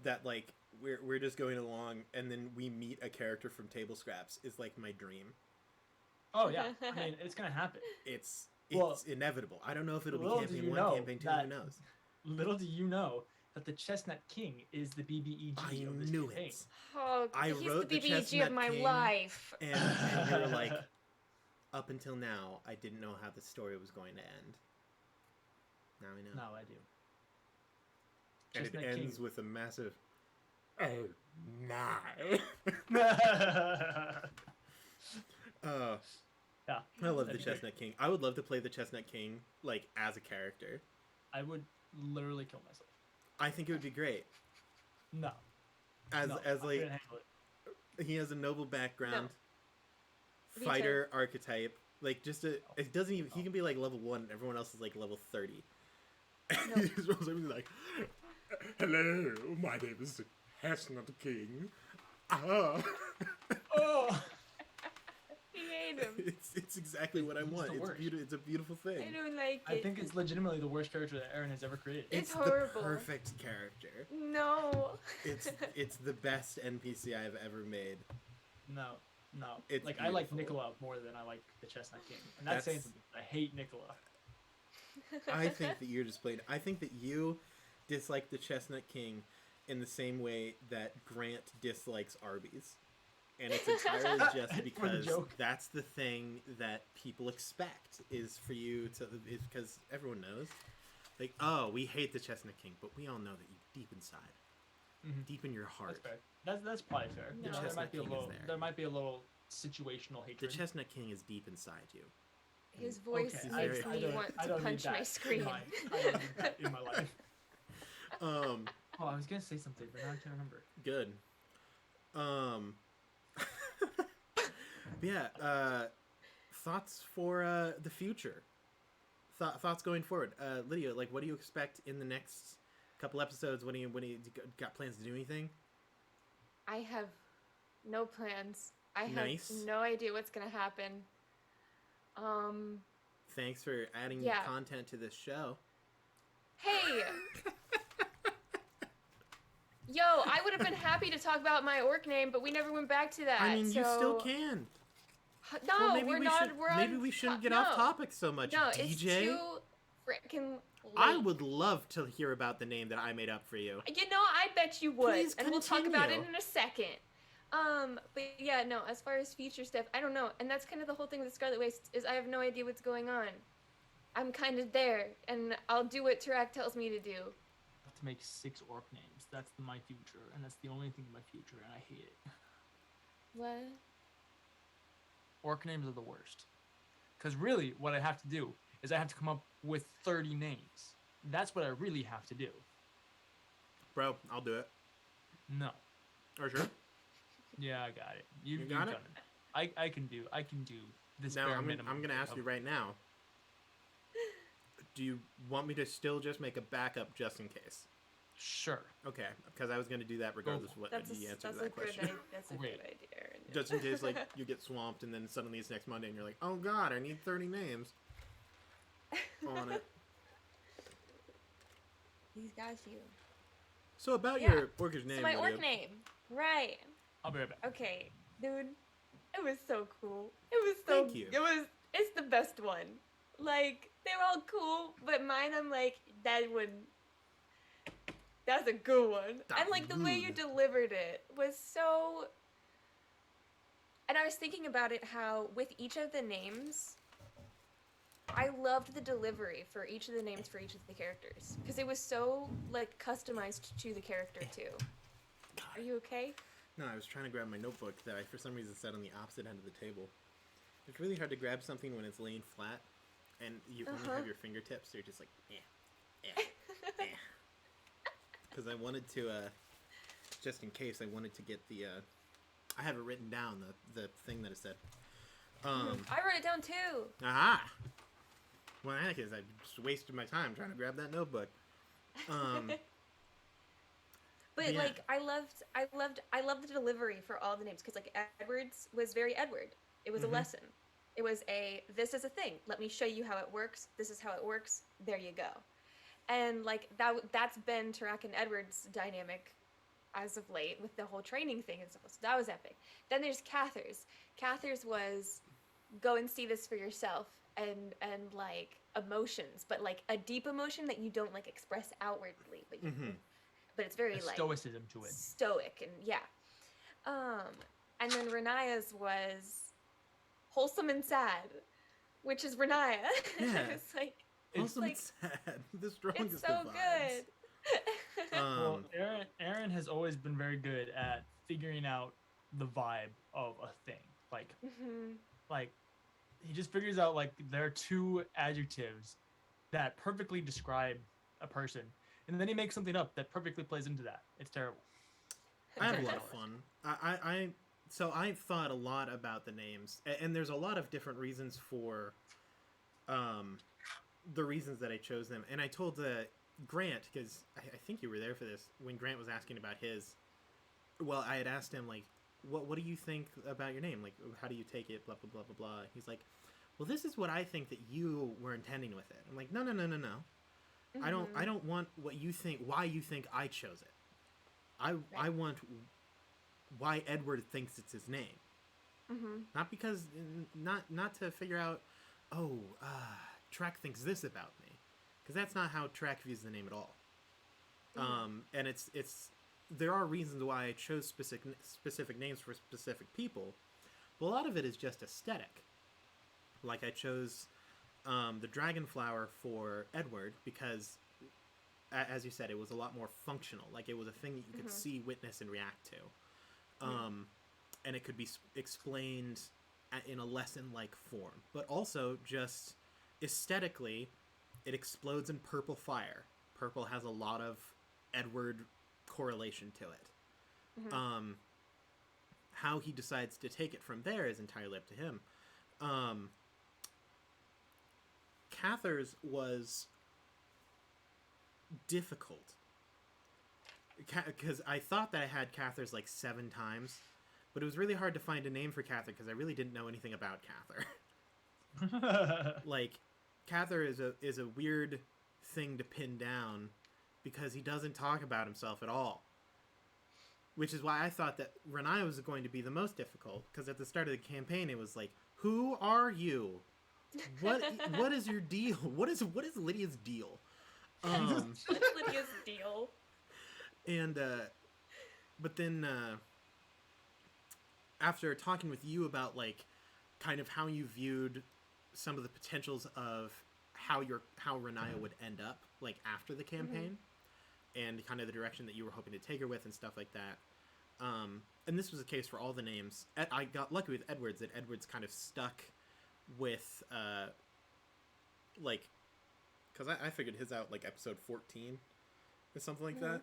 that like we're just going along and then we meet a character from table scraps is like my dream. Oh yeah, I mean it's gonna happen. It's inevitable. I don't know if it'll be campaign 1, campaign 2. Who knows? Little do you know that the Chestnut King is the BBEG of this campaign. It. Oh, I wrote the BBEG of my King, life. And you were like, up until now, I didn't know how the story was going to end. Now I know. Now I do. And Chestnut it ends King. with a massive, oh, no. Yeah. I love the Chestnut King. I would love to play the Chestnut King, like, as a character. I would literally kill myself. I think it would be great. No. As I like, couldn't handle it. he has a noble background, Me fighter archetype. Like, just it doesn't even, he can be like level 1, and everyone else is like level 30. No. He's like, hello, my name is Chestnut King. Ah. Oh! He hate him. It's exactly what I want. It's a beautiful thing. I don't like it. I think it's legitimately the worst character that Aaron has ever created. It's horrible. The perfect character. No. It's the best NPC I've ever made. No. It's like beautiful. I like Nicola more than I like the Chestnut King, and that's saying something. I hate Nicola. I think that you're just playing. I think that you dislike the Chestnut King in the same way that Grant dislikes Arby's. And it's entirely just because that's the thing that people expect is for you to, is because everyone knows. Like, oh, we hate the Chestnut King, but we all know that you deep inside, deep in your heart. That's probably fair. The Chestnut King is there. There might be a little situational hatred. The Chestnut King is deep inside you. His voice makes me want to punch my screen. I don't need that in my life. Oh, I was gonna say something, but now I can't remember. Good. Yeah. Thoughts for the future. Thoughts going forward. Lydia, like, what do you expect in the next couple episodes? When do you got plans to do anything? I have no plans. I have no idea what's gonna happen. Thanks for adding content to this show. Hey! Yo, I would have been happy to talk about my orc name, but we never went back to that. I mean, you still can. No, well, we're not. Maybe we shouldn't get off topic so much, no, DJ. It's too freaking late. I would love to hear about the name that I made up for you. You know, I bet you would. Please and we'll talk about it in a second. But yeah, no, as far as future stuff, I don't know. And that's kind of the whole thing with Scarlet Waste, is I have no idea what's going on. I'm kind of there, and I'll do what Tarak tells me to do. To make 6 orc names. That's my future, and that's the only thing in my future, and I hate it. What? Orc names are the worst. Because really, what I have to do is I have to come up with 30 names. That's what I really have to do. Bro, I'll do it. No. Are you sure? Yeah, I got it. You got it? I can do this now, bare minimum. I'm going to ask you right now. Do you want me to still just make a backup just in case? Sure. Okay, because I was going to do that regardless of what the answer to that question. That's a good idea. Just in case, like, you get swamped and then suddenly it's next Monday and you're like, oh god, I need 30 names on it. He's got you. So about your orcish name. So my orc name. Right. I'll be right back. Okay, dude. It was so cool. It was so... Thank you. It's the best one. Like, they're all cool, but mine, I'm like, that's a good one. And like the way you delivered it was so... And I was thinking about it, how with each of the names, I loved the delivery for each of the names for each of the characters. Because it was so, like, customized to the character, too. Are you okay? No, I was trying to grab my notebook that I, for some reason, set on the opposite end of the table. It's really hard to grab something when it's laying flat, and you only have your fingertips, so you're just like, Because I wanted to, just in case, I wanted to get the, I have it written down, the thing that it said. I wrote it down too. Aha! Well, in that case, I just wasted my time trying to grab that notebook. But yeah. Like, I loved the delivery for all the names, because like Edward's was very Edward. It was a lesson. It was this is a thing. Let me show you how it works. This is how it works. There you go. And like that's been Tarak and Edward's dynamic as of late with the whole training thing and stuff. So that was epic. Then there's Cather's. Cather's was go and see this for yourself and like emotions, but like a deep emotion that you don't like express outwardly, but you but it's very like stoicism to it. Stoic and and then Renaya's was wholesome and sad, which is Renaya. Yeah. It's like wholesome and sad. The strongest it's so of vibes. Good. Well, Aaron has always been very good at figuring out the vibe of a thing. Like, like he just figures out like there are two adjectives that perfectly describe a person, and then he makes something up that perfectly plays into that. It's terrible. I have a lot of fun. So I've thought a lot about the names, and there's a lot of different reasons for the reasons that I chose them. And I told Grant, because I think you were there for this, when Grant was asking about his, well, I had asked him, like, what do you think about your name? Like, how do you take it? Blah, blah, blah, blah, blah. He's like, well, this is what I think that you were intending with it. I'm like, no. I don't want what you think, why you think I chose it. I want why Edward thinks it's his name. Not because, not to figure out, Trek thinks this about me. Because that's not how Trek views the name at all. And there are reasons why I chose specific names for specific people, but a lot of it is just aesthetic. Like I chose the dragon flower for Edward because, as you said, it was a lot more functional. Like it was a thing that you could see, witness, and react to. And it could be explained in a lesson-like form. But also, just aesthetically, it explodes in purple fire. Purple has a lot of Edward correlation to it. How he decides to take it from there is entirely up to him. Cather's was difficult. Because I thought that I had Cather's like 7 times, but it was really hard to find a name for Cather because I really didn't know anything about Cather. Like, Cather is a weird thing to pin down because he doesn't talk about himself at all. Which is why I thought that Renai was going to be the most difficult, because at the start of the campaign it was like, who are you? What is your deal? What is Lydia's deal? What's Lydia's deal? And but then after talking with you about like kind of how you viewed some of the potentials of how Renaya would end up like after the campaign, and kind of the direction that you were hoping to take her with and stuff like that. And this was the case for all the names. I got lucky with Edwards, that Edwards kind of stuck with like, because I figured his out like episode 14 or something like that.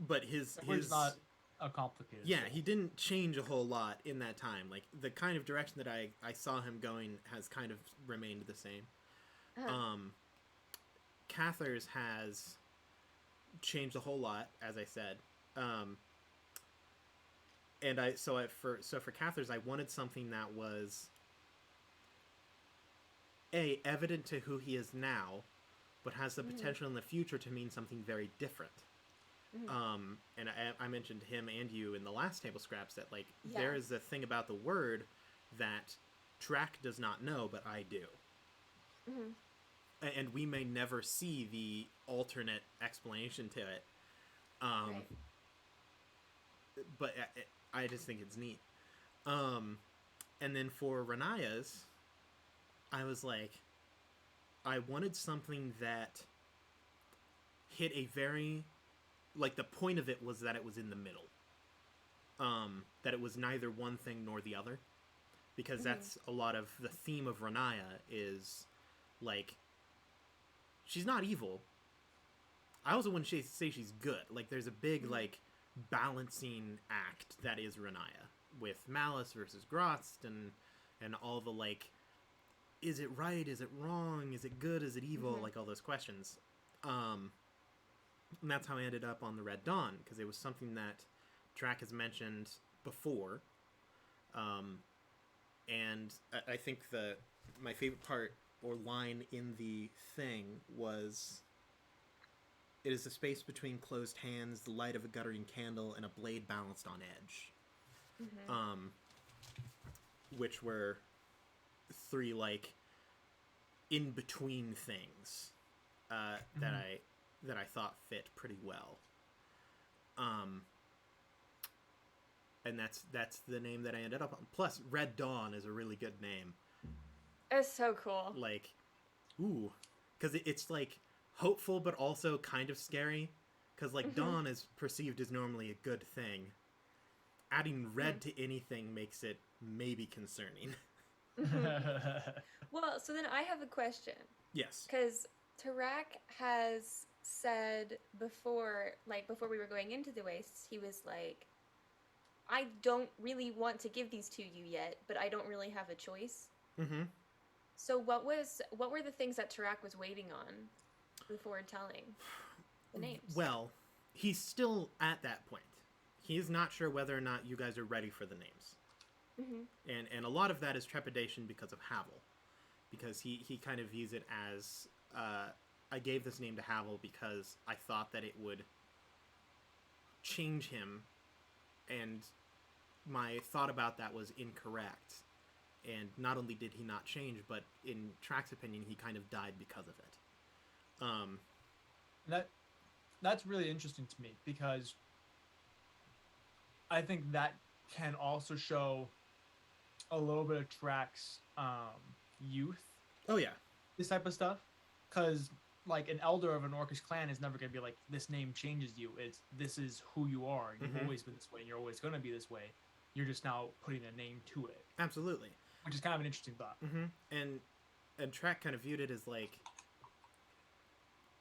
But his not a complicated. Yeah, he didn't change a whole lot in that time. Like the kind of direction that I saw him going has kind of remained the same. Cather's has changed a whole lot, as I said. And for Cather's, I wanted something that was evident to who he is now, but has the potential in the future to mean something very different. And I mentioned him and you in the last table scraps that like there is a thing about the word that Track does not know, but I do. And we may never see the alternate explanation to it. But I just think it's neat. And then for Renaya's, I was like, I wanted something that hit a very, like the point of it was that it was in the middle. That it was neither one thing nor the other. Because that's a lot of the theme of Renaya is, like, she's not evil. I also wouldn't say she's good. Like, there's a big, like, balancing act that is Renaya. With Malice versus Grost and all the, like, is it right? Is it wrong? Is it good? Is it evil? Like, all those questions. And that's how I ended up on the Red Dawn, because it was something that Track has mentioned before. And I think my favorite part or line in the thing was, it is the space between closed hands, the light of a guttering candle, and a blade balanced on edge. Which were three, like, in-between things that I thought fit pretty well. And that's the name that I ended up on. Plus, Red Dawn is a really good name. It's so cool. Like, ooh. Because it's, like, hopeful, but also kind of scary. Because, like, dawn is perceived as normally a good thing. Adding red to anything makes it maybe concerning. Well, so then I have a question. Yes. Because Tarak has said before we were going into the Wastes, he was like, I don't really want to give these to you yet, but I don't really have a choice. So what were the things that Tarak was waiting on before telling the names? Well, he's still at that point. He is not sure whether or not you guys are ready for the names. And a lot of that is trepidation because of Havel. Because he kind of views it as, I gave this name to Havel because I thought that it would change him, and my thought about that was incorrect. And not only did he not change, but in Track's opinion, he kind of died because of it. That's really interesting to me, because I think that can also show a little bit of Track's youth. Oh yeah, this type of stuff, because like an elder of an Orcish clan is never going to be like, this name changes you. It's, this is who you are. You've always been this way, and you're always going to be this way. You're just now putting a name to it. Absolutely. Which is kind of an interesting thought. And Track kind of viewed it as like,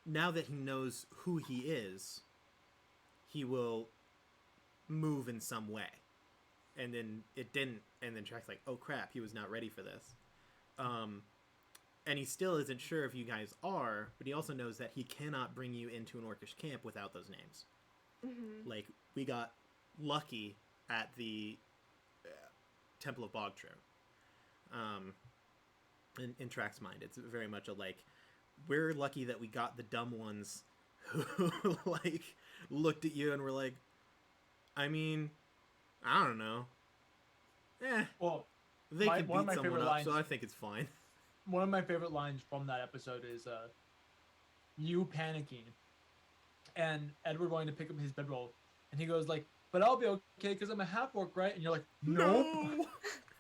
now that he knows who he is, he will move in some way. And then it didn't, and then Track's like, oh crap, he was not ready for this. And he still isn't sure if you guys are, but he also knows that he cannot bring you into an Orcish camp without those names. Like, we got lucky at the Temple of Bogtrue. In Track's mind, it's very much a, like, we're lucky that we got the dumb ones who, like, looked at you and were like, I mean, I don't know. Well, they could beat someone up, so I think it's fine. One of my favorite lines from that episode is you panicking and Edward wanting to pick up his bedroll, and he goes like, but I'll be okay because I'm a half-orc, right? And you're like, no!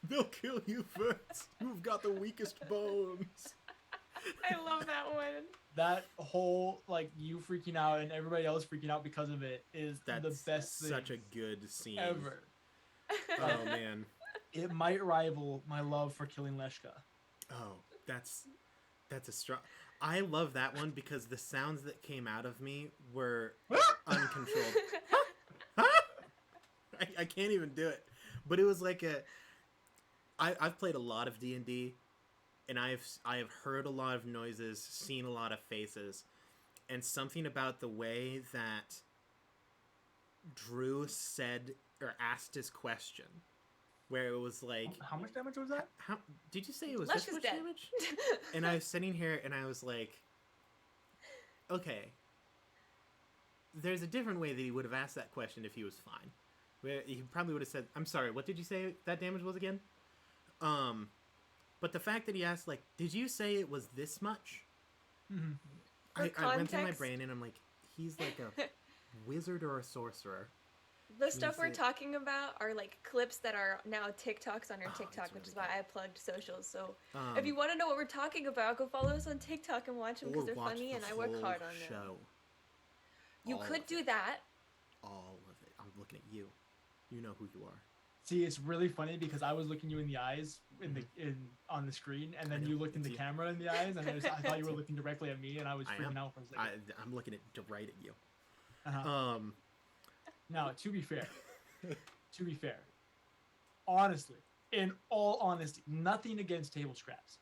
They'll kill you first. You've got the weakest bones. I love that one. That whole, like, you freaking out and everybody else freaking out because of it is the best thing. Such a good scene. Ever. Oh, man. It might rival my love for killing Leshka. Oh, That's a strong. I love that one because the sounds that came out of me were uncontrolled. I can't even do it, but it was like I've played a lot of D&D, and I have heard a lot of noises, seen a lot of faces, and something about the way that Drew said or asked his question, where it was like, how much damage was that? How did you say it was Lesh this much dead. damage? And I was sitting here and I was like, okay, there's a different way that he would have asked that question if he was fine. Where he probably would have said, I'm sorry, what did you say that damage was again? But the fact that he asked, like, did you say it was this much? Mm-hmm. I went through my brain and I'm like, he's like a wizard or a sorcerer. The stuff we're talking about are like clips that are now TikToks on our TikTok, which is why I plugged socials. So if you want to know what we're talking about, go follow us on TikTok and watch them because they're funny and I work hard on them. You could do that. All of it. I'm looking at you. You know who you are. See, it's really funny because I was looking you in the eyes on the screen, and then you looked in the camera in the eyes, and I thought you were looking directly at me, and I was freaking out for a second. I'm looking right at you. Uh-huh. Now, to be fair, honestly, in all honesty, nothing against table scraps,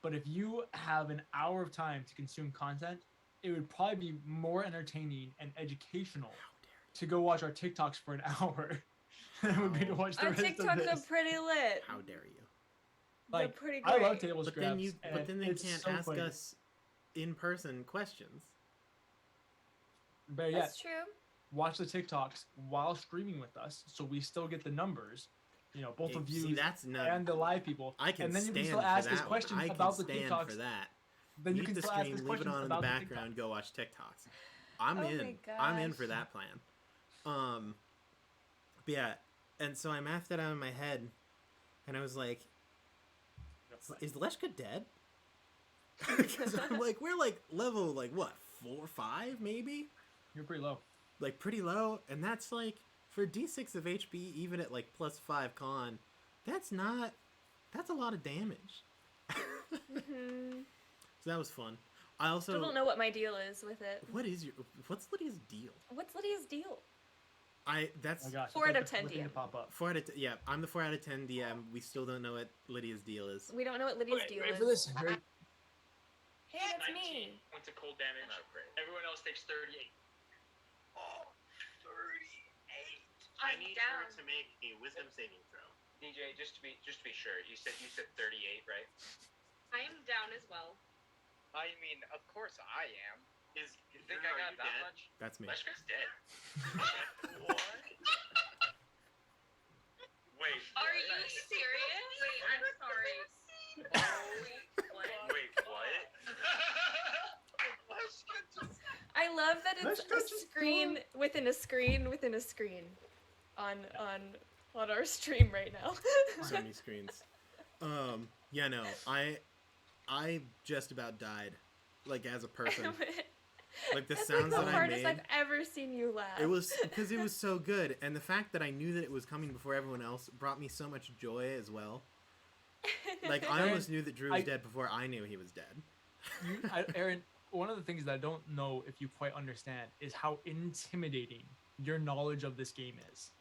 but if you have an hour of time to consume content, it would probably be more entertaining and educational to go watch our TikToks for an hour than it would be to watch the rest of this. Our TikToks are pretty lit. How dare you? They're pretty great. I love table scraps. But then they can't ask us in-person questions. Better yet, that's true. Watch the TikToks while streaming with us, so we still get the numbers. You know, both of you and the live people. And then you can still ask us questions about the TikToks. For that. Then you can still ask us questions leave it on in the background. Go watch TikToks. I'm in for that plan. But yeah, and so I mapped it out in my head, and I was like, "Is Leshka dead?" Because I'm like, we're like level like what 4 or 5 maybe. You're pretty low. Like pretty low, and that's like for D6 of HP, even at like +5 con, that's a lot of damage. So that was fun. I also still don't know what my deal is with it. What's Lydia's deal? What's Lydia's deal? That's 4 out of 10 DM. Pop up. 4 out of yeah. I'm the 4 out of 10 DM. We still don't know what Lydia's deal is. We don't know what Lydia's deal is. For this. Hey, that's me. Points of cold damage. Everyone else takes 38. Oh, 38. I need her to make a wisdom saving throw. DJ, just to be sure, you said 38, right? I am down as well. I mean, of course I am. You think I got that much? That's me. Leshka's dead. What? Wait. Are you serious? Wait, I'm sorry. Wait, what? I love that it's a screen within a screen within a screen on our stream right now. So many screens. Yeah, no, I just about died, like as a person. Like the sounds that I made. That's the hardest I've ever seen you laugh. It was because it was so good, and the fact that I knew that it was coming before everyone else brought me so much joy as well. Like I almost knew that Drew was dead before I knew he was dead. Aaron, one of the things that I don't know if you quite understand is how intimidating your knowledge of this game is.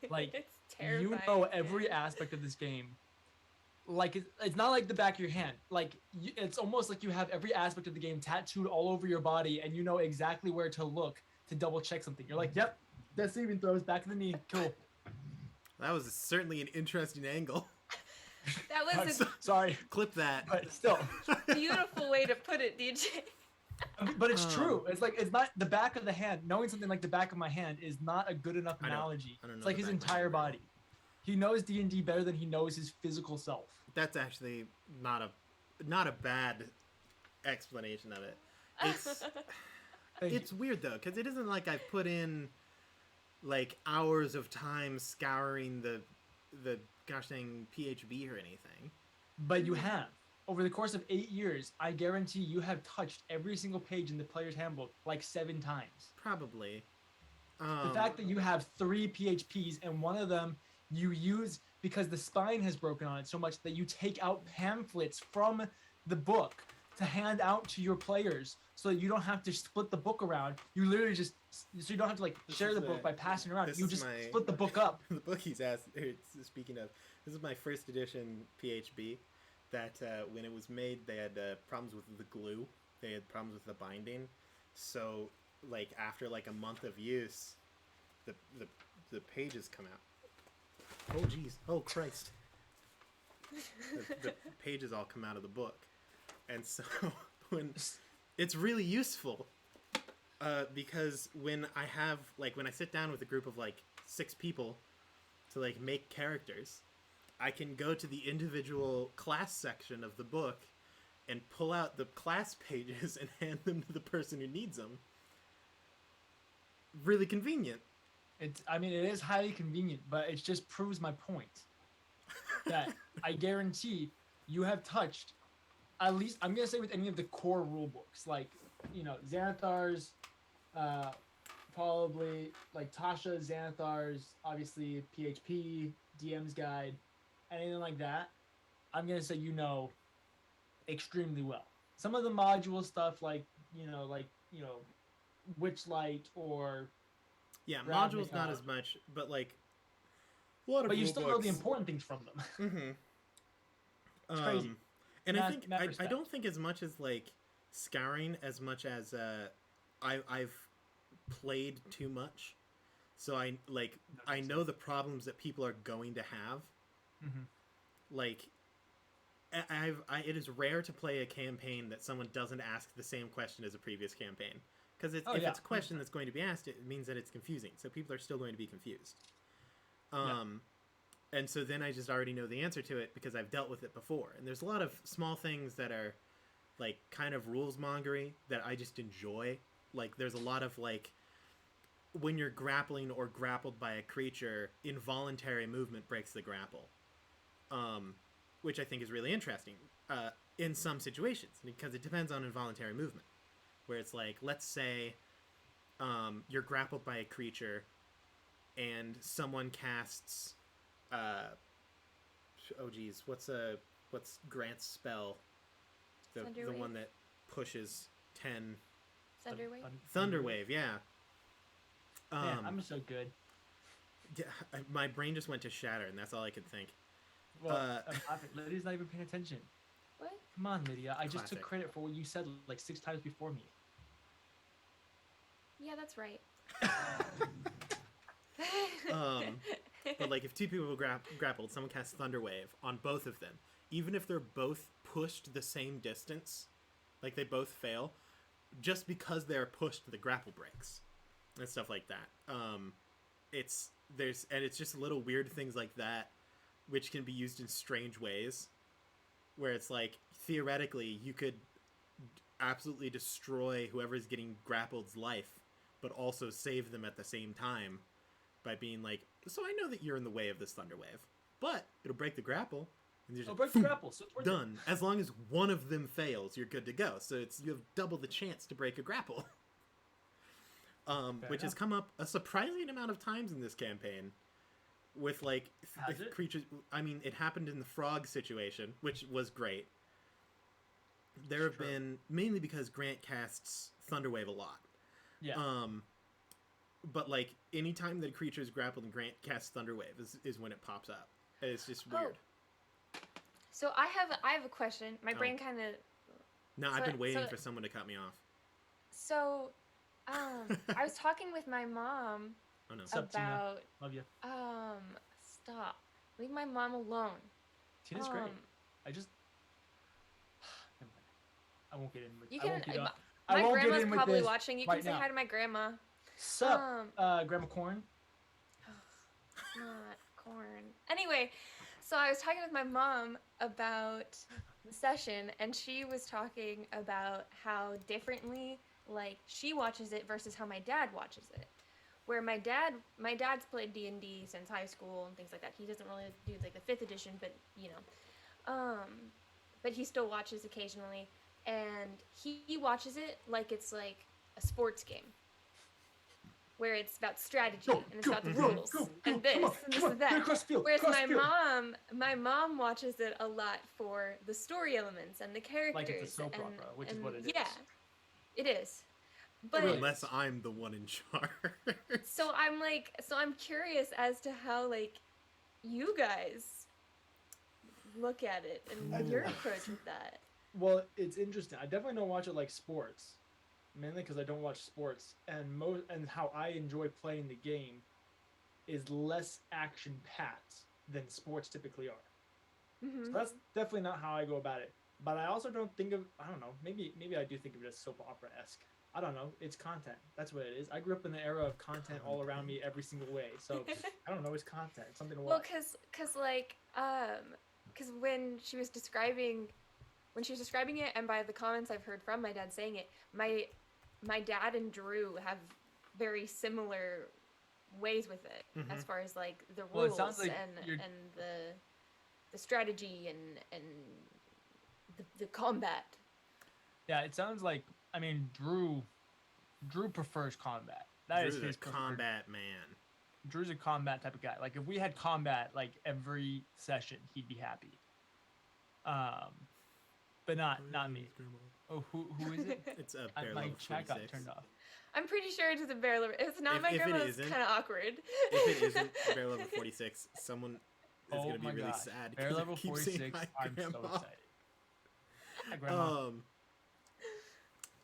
Like, it's terrifying. You know every aspect of this game. Like, it's not like the back of your hand. Like, it's almost like you have every aspect of the game tattooed all over your body, and you know exactly where to look to double check something. You're like, yep, that saving throws back of the knee. Cool. That was certainly an interesting angle. That was sorry. Clip that. But still. Beautiful way to put it, DJ. But it's true. It's like, it's not the back of the hand. Knowing something like the back of my hand is not a good enough analogy. I don't know it's like his entire body. He knows D&D better than he knows his physical self. That's actually not a bad explanation of it. It's weird though, because it isn't like I've put in like hours of time scouring the gosh dang PHB or anything. But you have. Over the course of 8 years, I guarantee you have touched every single page in the player's handbook like 7 times. Probably. The fact that you have 3 PHPs and one of them you use because the spine has broken on it so much that you take out pamphlets from the book to hand out to your players so that you don't have to split the book around. You literally just, so you don't have to like share the book by passing around. You just split the book up. The book he's asked, speaking of, this is my first edition PHB that when it was made, they had problems with the glue. They had problems with the binding. So like after like a month of use, the pages come out. Oh geez, oh Christ. The pages all come out of the book. And so when it's really useful because when I sit down with a group of like 6 people to like make characters, I can go to the individual class section of the book and pull out the class pages and hand them to the person who needs them. Really convenient. It is highly convenient, but it just proves my point that I guarantee you have touched, at least I'm gonna say with any of the core rule books, like Xanathar's, probably like Tasha, Xanathar's, obviously PHP, DM's Guide, anything like that. I'm gonna say extremely well. Some of the module stuff, like Witchlight or modules not as much, but like a lot of. But you still know the important things from them. Mm-hmm. It's crazy. And I don't think as much as like scouring as much as I've played too much, so I know the problems that people are going to have. Mm-hmm. Like it is rare to play a campaign that someone doesn't ask the same question as a previous campaign, because if it's a question that's going to be asked, it means that it's confusing, so people are still going to be confused. And so then I just already know the answer to it because I've dealt with it before. And there's a lot of small things that are like kind of rules mongery that I just enjoy. Like there's a lot of like when you're grappling or grappled by a creature, involuntary movement breaks the grapple, which I think is really interesting in some situations, because it depends on involuntary movement, where it's like, let's say you're grappled by a creature and someone casts what's Grant's spell, the one that pushes 10 Thunderwave. Yeah. Man, I'm so good. Yeah, my brain just went to shatter, and that's all I could think. Well, Lydia's not even paying attention. What? Come on, Lydia. I just Classic. took credit for what you said like 6 times before me. Yeah, that's right. But like if 2 people grappled, someone casts Thunderwave on both of them. Even if they're both pushed the same distance, like they both fail, just because they're pushed, the grapple breaks and stuff like that. It's just little weird things like that, which can be used in strange ways, where it's like theoretically you could absolutely destroy whoever's getting grappled's life, but also save them at the same time by being like, so I know that you're in the way of this Thunderwave, but it'll break the grapple. And it'll break the grapple, so it's done. As long as one of them fails, you're good to go. So you have double the chance to break a grapple. Which has come up a surprising amount of times in this campaign with like creatures. I mean, it happened in the frog situation, which was great. There have been, mainly because Grant casts Thunderwave a lot. Yeah. But like anytime that a creature is grappled and Grant casts Thunderwave is when it pops up. It's just weird. So I have a question. My brain kind of. No, I've been waiting for someone to cut me off. So, I was talking with my mom about. Love you. Stop. Leave my mom alone. Tina's great. I won't get in with. You can. My grandma's probably watching. You can say hi to my grandma. Sup, Grandma Corn? Not corn. Anyway, so I was talking with my mom about the session, and she was talking about how differently, like, she watches it versus how my dad watches it. Where my dad's played D&D since high school and things like that. He doesn't really do like the 5th edition, but but he still watches occasionally, and he watches it like it's like a sports game. where it's about strategy and it's about the rules and this and that. Whereas my mom watches it a lot for the story elements and the characters. Like it's a soap opera, which is what it is. Yeah, it is. But unless I'm the one in charge. So I'm curious as to how like you guys look at it and your approach with that. Well, it's interesting. I definitely don't watch it like sports, mainly because I don't watch sports, and how I enjoy playing the game is less action-packed than sports typically are. So that's definitely not how I go about it. But I also don't think of, I don't know, maybe I do think of it as soap opera-esque. I don't know. It's content. That's what it is. I grew up in the era of content all around me every single way. So I don't know. It's content. It's something to watch. Well, because when she was describing it, and by the comments I've heard from my dad saying it, my dad and Drew have very similar ways with it as far as like the rules like and the strategy and the combat. Yeah, it sounds like, I mean, Drew prefers combat. Drew's his combat man. Drew's a combat type of guy. Like if we had combat like every session, he'd be happy. But not me. Oh, who is it? It's a bear level 46. My chat got turned off. I'm pretty sure it's a bear level. It's not my grandma. It's kind of awkward. If it isn't bear level 46, someone is going to be really sad. Bear level 46. I'm so excited. Hi, Grandma.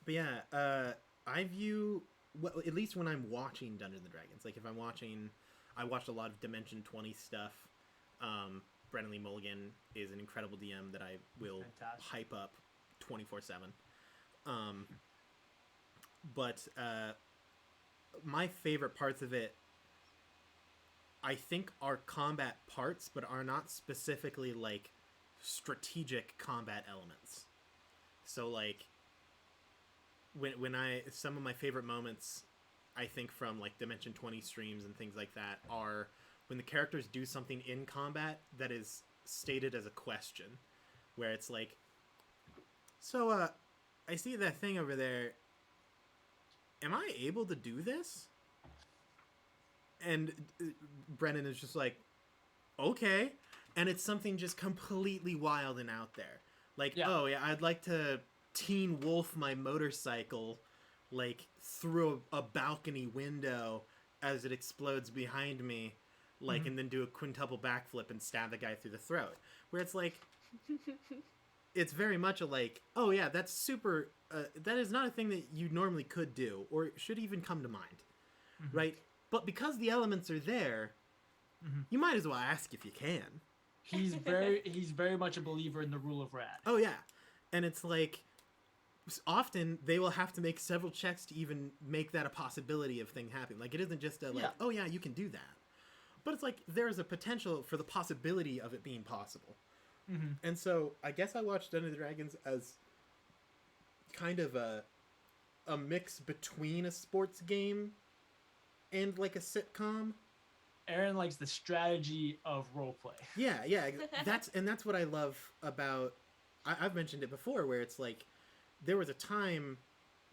But yeah, I view, well, at least when I'm watching Dungeons and Dragons, like if I'm watching, I watched a lot of Dimension 20 stuff. Brennan Lee Mulligan is an incredible DM that I will hype up 24/7. But my favorite parts of it, I think, are combat parts, but are not specifically like strategic combat elements. So like when some of my favorite moments, I think, from like Dimension 20 streams and things like that, are when the characters do something in combat that is stated as a question, where it's like, so I see that thing over there, am I able to do this? And Brennan is just like, okay. And it's something just completely wild and out there. Like, oh yeah, I'd like to teen wolf my motorcycle like through a balcony window as it explodes behind me, like, and then do a quintuple backflip and stab the guy through the throat. Where it's like, it's very much a like, oh yeah, that's super, that is not a thing that you normally could do or should even come to mind, right? But because the elements are there, you might as well ask if you can. He's very much a believer in the rule of rad. Oh yeah, and it's like, often they will have to make several checks to even make that a possibility of thing happening. Like it isn't just a like, oh yeah, you can do that, but it's like there's a potential for the possibility of it being possible. And so I guess I watched Dungeons & Dragons as kind of a mix between a sports game and like a sitcom. Aaron likes the strategy of roleplay. Yeah, that's what I love about. I've mentioned it before, where it's like there was a time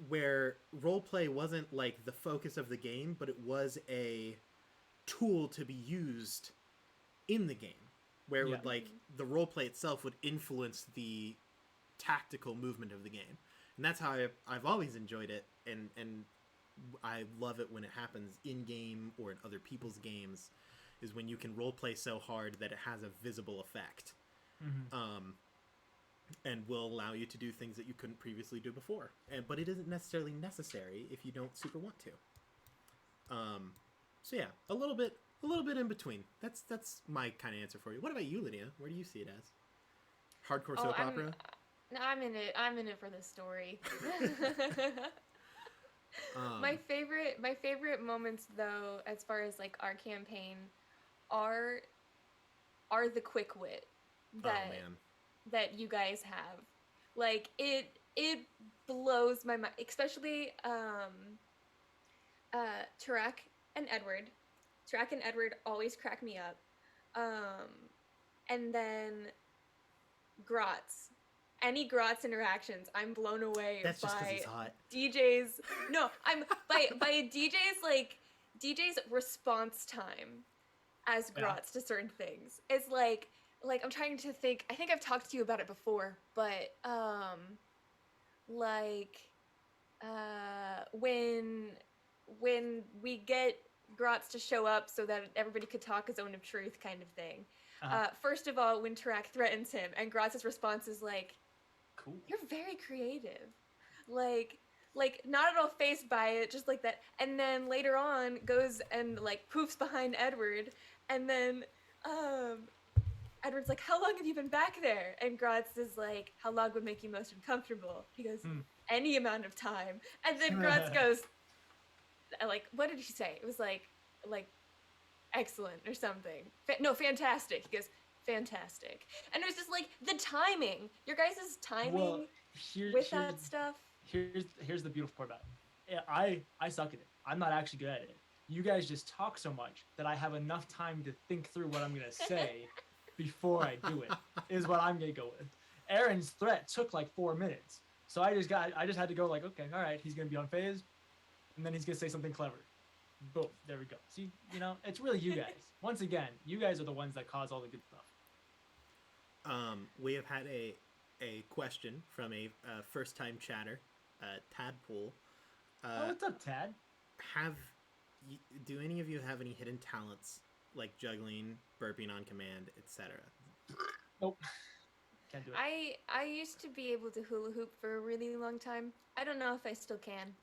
where roleplay wasn't like the focus of the game, but it was a tool to be used in the game, where it would like the roleplay itself would influence the tactical movement of the game, and that's how I've always enjoyed it, and I love it when it happens in game or in other people's games, is when you can roleplay so hard that it has a visible effect. And will allow you to do things that you couldn't previously do before. But it isn't necessarily necessary if you don't super want to. So yeah, a little bit in between. That's my kind of answer for you. What about you, Lydia? Where do you see it as? Hardcore soap opera? No, I'm in it for the story. My favorite moments, though, as far as like our campaign, are the quick wit that you guys have. Like it blows my mind, especially Tarak and Edward. Tarak and Edward always crack me up. And then Grotz. Any Grotz interactions, I'm blown away. That's just because he's hot. DJ's. No, I'm by a DJ's like DJ's response time as Grotz to certain things is like I'm trying to think. I think I've talked to you about it before, but when we get Grotz to show up so that everybody could talk his own of truth kind of thing. First of all, when Tarak threatens him, and Grotz's response is like, "Cool, you're very creative," like not at all fazed by it, just like that. And then later on goes and like poofs behind Edward, and then Edward's like, "How long have you been back there?" And Grotz is like, "How long would make you most uncomfortable?" He goes, "Any amount of time." And then Grotz goes, like, what did he say? It was like excellent or something. No, fantastic. He goes, fantastic. And it was just like the timing. Your guys' timing with that stuff. Here's the beautiful part about it. I suck at it. I'm not actually good at it. You guys just talk so much that I have enough time to think through what I'm gonna say before I do it. Is what I'm gonna go with. Aaron's threat took like 4 minutes, so I just had to go like, okay, all right, he's gonna be on phase, and then he's gonna say something clever. Boom, there we go. See, it's really you guys. Once again, you guys are the ones that cause all the good stuff. We have had a question from a first-time chatter, Tadpool. What's up, Tad? Do any of you have any hidden talents like juggling, burping on command, etc.? Nope. Can't do it. I used to be able to hula hoop for a really long time. I don't know if I still can.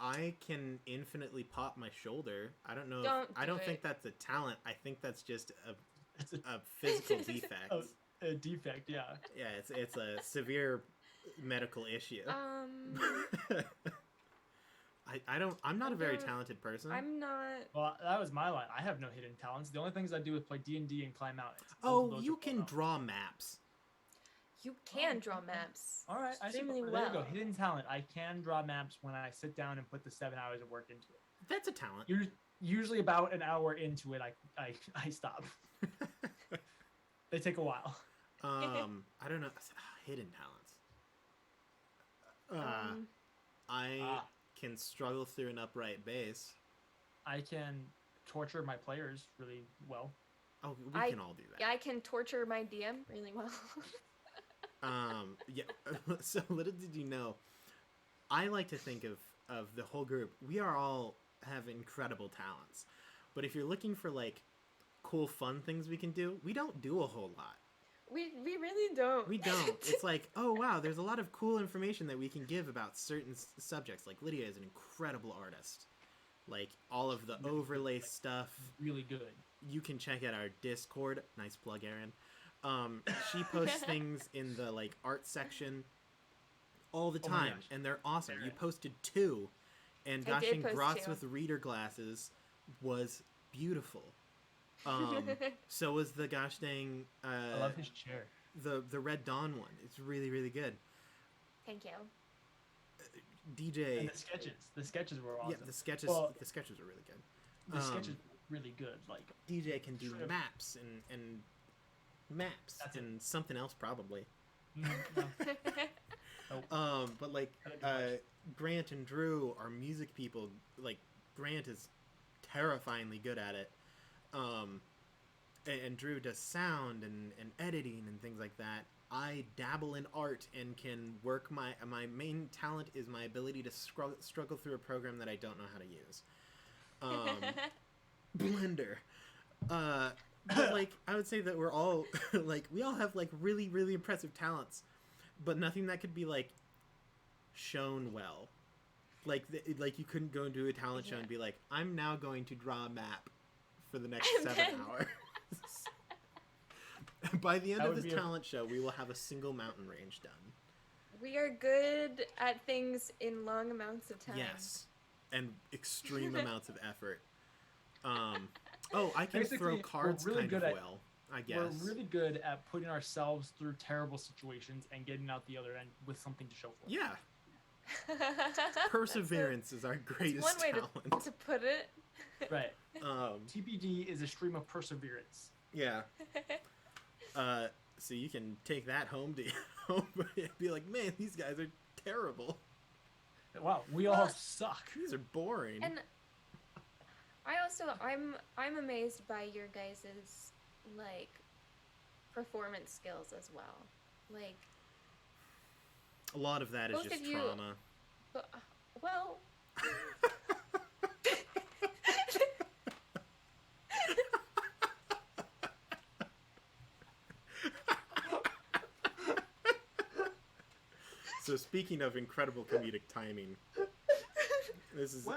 I can infinitely pop my shoulder. I don't know. I don't think that's a talent. I think that's just a physical defect. A defect, yeah. Yeah, it's a severe medical issue. I'm not a very talented person. I'm not. Well, that was my line. I have no hidden talents. The only things I do is play D&D and climb mountains. Oh, you can draw maps. You can draw maps. All right, extremely well. There you go. Hidden talent. I can draw maps when I sit down and put the 7 hours of work into it. That's a talent. Usually about an hour into it, I stop. They take a while. I don't know. Hidden talents. I can struggle through an upright bass. I can torture my players really well. Oh, we can all do that. Yeah, I can torture my DM really well. Yeah. So little did you know, I like to think of the whole group. We are all have incredible talents, but if you're looking for like cool, fun things we can do, we don't do a whole lot. We really don't. We don't. It's like, oh wow, there's a lot of cool information that we can give about certain subjects. Like Lydia is an incredible artist. Like all of the overlay stuff. Really good. You can check out our Discord. Nice plug, Aaron. She posts things in the like art section all the time, and they're awesome. You posted 2, and gosh dang Grotz with reader glasses was beautiful. So was the gosh dang I love his chair. The Red Dawn one. It's really, really good. Thank you. DJ and the sketches were awesome. Yeah, the sketches are really good. The sketches really good. Like DJ can do maps and maps and something else probably. No. Nope. But like Grant and Drew are music people. Like Grant is terrifyingly good at it. And Drew does sound and editing and things like that. I dabble in art and can work my main talent is my ability to struggle through a program that I don't know how to use. Blender. But like I would say that we're all like we all have like really, really impressive talents, but nothing that could be like shown well. Like you couldn't go into a talent show and be like, I'm now going to draw a map for the next 7 hours. By the end of this talent show, we will have a single mountain range done. We are good at things in long amounts of time. Yes, and extreme amounts of effort. I can throw cards really kind of well, I guess. We're really good at putting ourselves through terrible situations and getting out the other end with something to show for it. Yeah. Perseverance is our greatest one way talent. To put it. Right. TBD is a stream of perseverance. Yeah. So you can take that home to and be like, man, these guys are terrible. wow, we all suck. These are boring. And I'm amazed by your guys's like performance skills as well. Like a lot of that is just trauma. Well. So speaking of incredible comedic timing,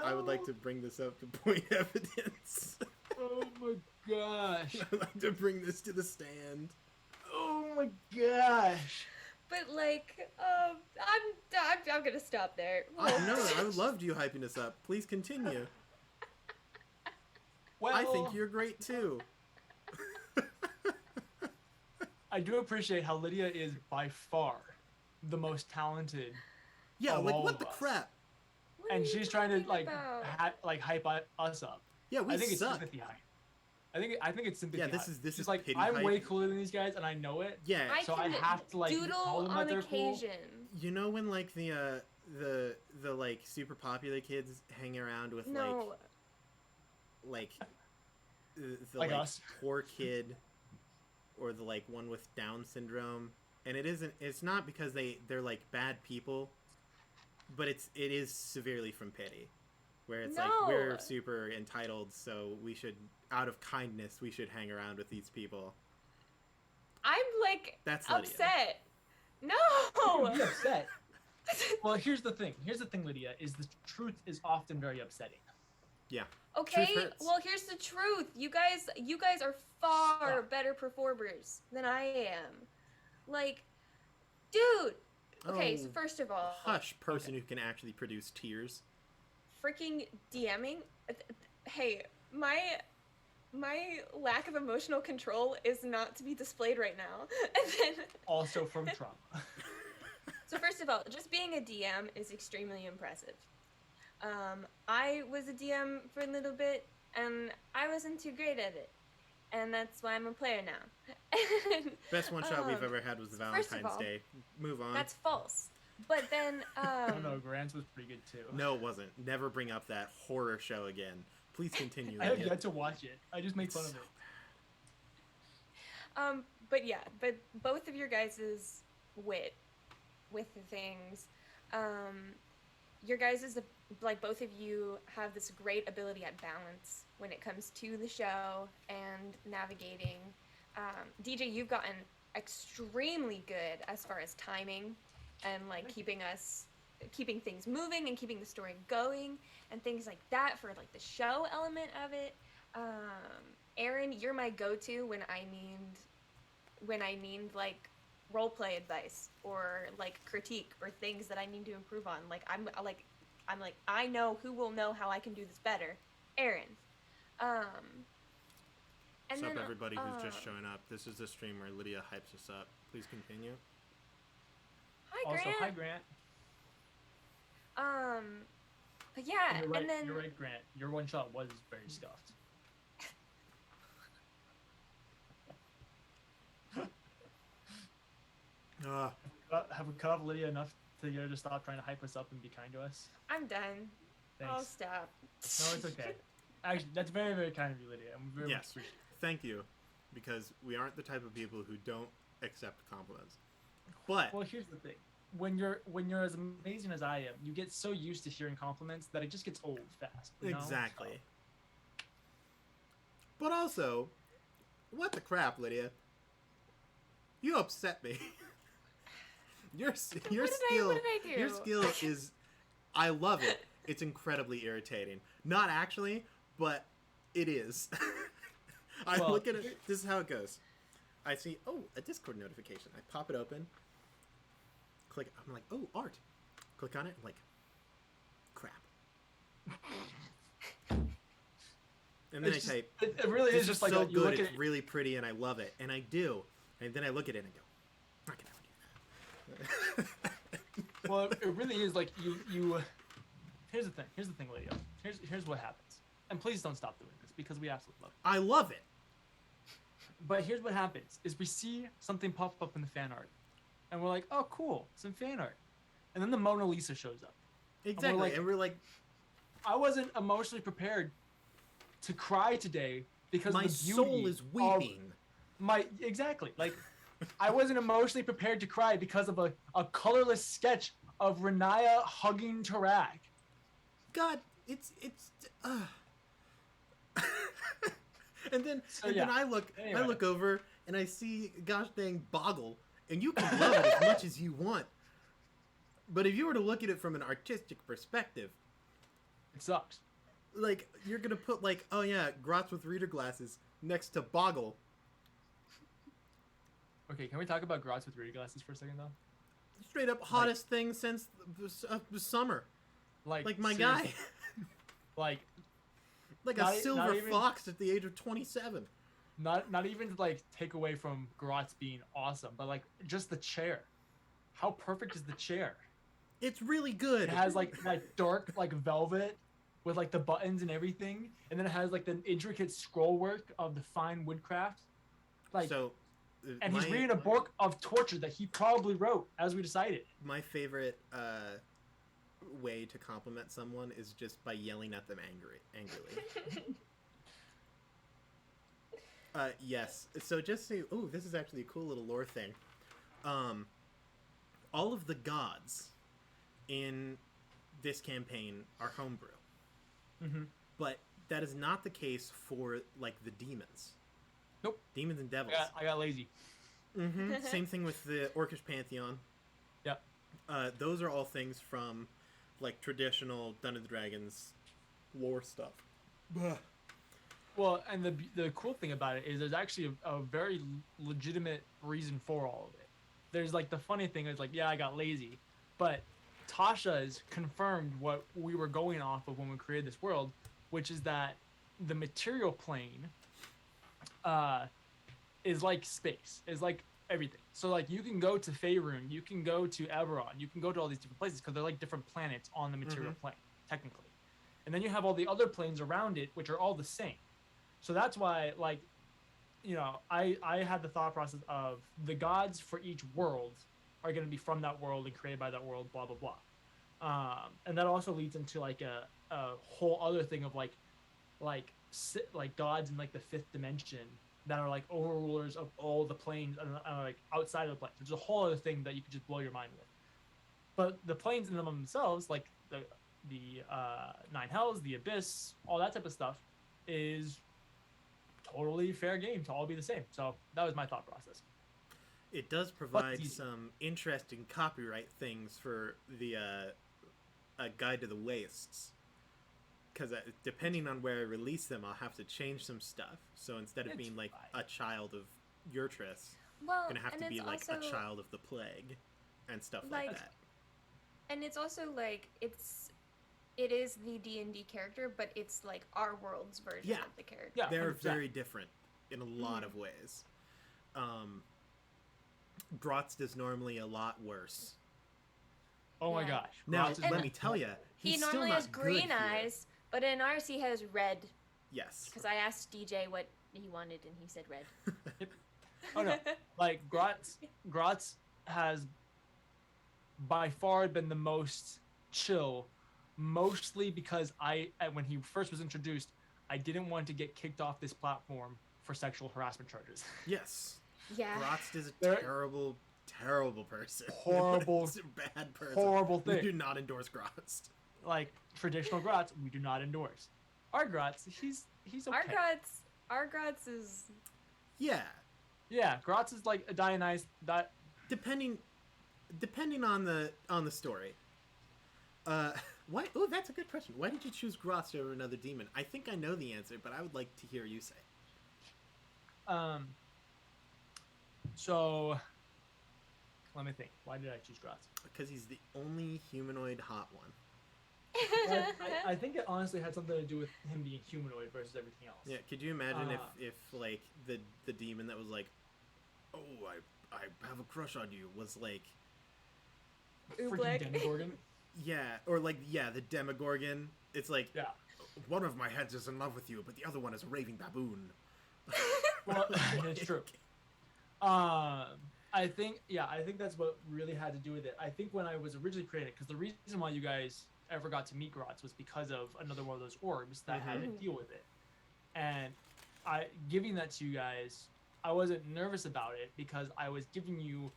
I would like to bring this up to point evidence. Oh my gosh. I'd like to bring this to the stand. Oh my gosh. But like, I'm gonna stop there. No, I loved you hyping us up. Please continue. Well, I think you're great too. I do appreciate how Lydia is by far the most talented. Yeah, like what the crap? And she's trying to hype us up. Yeah, I think suck. It's sympathy hype. I think it's sympathy. Yeah, this is like pity I'm hype. way cooler than these guys, and I know it. Yeah, so I have to like doodle tell them on that they're occasion. Cool. You know when like the like super popular kids hang around with like the like us. poor kid, or the like one with Down syndrome, and it's not because they're like bad people, but it is severely from pity, where it's like we're super entitled, so we should, out of kindness, we should hang around with these people. I'm like That's upset. Lydia. No. Be upset. Well, here's the thing, Lydia, is the truth is often very upsetting. Yeah. Okay, well, here's the truth. You guys are far better performers than I am. Like, dude. Okay, so first of all, hush, person who can actually produce tears. Freaking DMing. Hey, my lack of emotional control is not to be displayed right now. And then also from trauma. So first of all, just being a DM is extremely impressive. I was a DM for a little bit, and I wasn't too great at it. And that's why I'm a player now. Best one-shot we've ever had was the Valentine's Day. Move on. That's false. But then, I don't know, Grant's was pretty good too. No, it wasn't. Never bring up that horror show again. Please continue. I have yet to watch it. I just make fun of it. But yeah, but both of your guys' wit with the things, your guys' like both of you have this great ability at balance when it comes to the show and navigating. DJ, you've gotten extremely good as far as timing and like keeping things moving and keeping the story going and things like that for like the show element of it. Aaron, you're my go-to when I need like roleplay advice or like critique or things that I need to improve on. Like I'm like I know who will know how I can do this better. Aaron. What's up, everybody who's just showing up? This is the stream where Lydia hypes us up. Please continue. Hi, Grant. Also, hi, Grant. But yeah, you're right, and then you're right, Grant. Your one shot was very scuffed. Have we cut off Lydia enough to get her to stop trying to hype us up and be kind to us? I'm done. Thanks. I'll stop. No, it's okay. Actually, that's very, very kind of you, Lydia. I'm very much appreciative. Thank you, because we aren't the type of people who don't accept compliments. But well, here's the thing: when you're as amazing as I am, you get so used to hearing compliments that it just gets old fast. You know? Exactly. So. But also, what the crap, Lydia? You upset me. Your skill. What did I do? Your skill is, I love it. It's incredibly irritating. Not actually, but it is. I look at it. This is how it goes. I see, a Discord notification. I pop it open. Click. I'm like, art. Click on it. I'm like, crap. And then I type. It really is just like so good. It's really pretty, and I love it, and I do. And then I look at it and go, I'm not gonna do that. Well, it really is like you. Here's the thing, Lydia. Here's what happens. And please don't stop doing this because we absolutely love it. I love it. But here's what happens: is we see something pop up in the fan art, and we're like, "Oh, cool, some fan art," and then the Mona Lisa shows up, Exactly, and we're like, I wasn't emotionally prepared to cry today because my the soul is weeping. Exactly. Like, I wasn't emotionally prepared to cry because of a colorless sketch of Renaya hugging Tarak. God, it's and then I look over and I see gosh dang Boggle, and you can love it as much as you want. But if you were to look at it from an artistic perspective, it sucks. Like, you're gonna put like, oh yeah, Grotz with reader glasses next to Boggle. Okay, can we talk about Grotz with reader glasses for a second though? Straight up hottest thing since the summer. Like my seriously. Guy. like a silver fox at the age of 27. Not even to like take away from Grotz being awesome, but like just the chair. How perfect is the chair? It's really good. It has like that dark like velvet with like the buttons and everything, and then it has like the intricate scroll work of the fine woodcraft. Like, so, and he's reading a book of torture that he probably wrote, as we decided. My favorite way to compliment someone is just by yelling at them angrily. Yes. So just say, oh, this is actually a cool little lore thing. All of the gods in this campaign are homebrew. Mm-hmm. But that is not the case for, like, the demons. Nope. Demons and devils. I got lazy. Mm-hmm. Same thing with the Orcish Pantheon. Yep. Those are all things from, like, traditional Dungeons & Dragons lore stuff. Well, and the cool thing about it is there's actually a very legitimate reason for all of it. There's, like, the funny thing is, like, yeah, I got lazy, but Tasha's confirmed what we were going off of when we created this world, which is that the material plane is like space, is like everything. So like you can go to Faerun, you can go to Eberron, you can go to all these different places because they're like different planets on the material plane, technically. And then you have all the other planes around it, which are all the same. So that's why, like, you know, I had the thought process of the gods for each world are going to be from that world and created by that world, blah, blah, blah. And that also leads into like a whole other thing of like gods in like the fifth dimension that are like overrulers of all the planes and like outside of the planes, which is a whole other thing that you could just blow your mind with. But the planes in them themselves, like the Nine Hells, the Abyss, all that type of stuff is totally fair game to all be the same. So that was my thought process. It does provide some interesting copyright things for the Guide to the Wastes. Because depending on where I release them, I'll have to change some stuff. So instead of being like a child of Urtris, well, going to have to be like a child of the Plague and stuff like that. And it's also like, it is the D&D character, but it's like our world's version of the character. Yeah, they're very different in a lot of ways. Grotz is normally a lot worse. Oh my gosh. Now, let me tell you, he normally has green eyes, but in ours he has red. Yes. Because I asked DJ what he wanted, and he said red. Yep. Oh no, like Grotz has by far been the most chill, mostly because when he first was introduced, I didn't want to get kicked off this platform for sexual harassment charges. Yes. Yeah. Grotz is a terrible, terrible person. Horrible. Bad person. Horrible thing. We do not endorse Grotz. Like traditional Grotz, we do not endorse. Our Grotz, he's okay. Our Grotz is. Yeah. Yeah, Grotz is like a Dionysus that. Depending on the story. Why? Oh, that's a good question. Why did you choose Grotz over another demon? I think I know the answer, but I would like to hear you say. So, let me think. Why did I choose Grotz? Because he's the only humanoid hot one. I think it honestly had something to do with him being humanoid versus everything else. Yeah, could you imagine if like the demon that was like, oh, I have a crush on you was like freaking Demogorgon? Yeah, or like the Demogorgon. It's like one of my heads is in love with you, but the other one is a raving baboon. Well, it's true. I think that's what really had to do with it. I think when I was originally creating it, because the reason why you guys ever got to meet Gratz was because of another one of those orbs that had to deal with it. And giving that to you guys, I wasn't nervous about it because I was giving you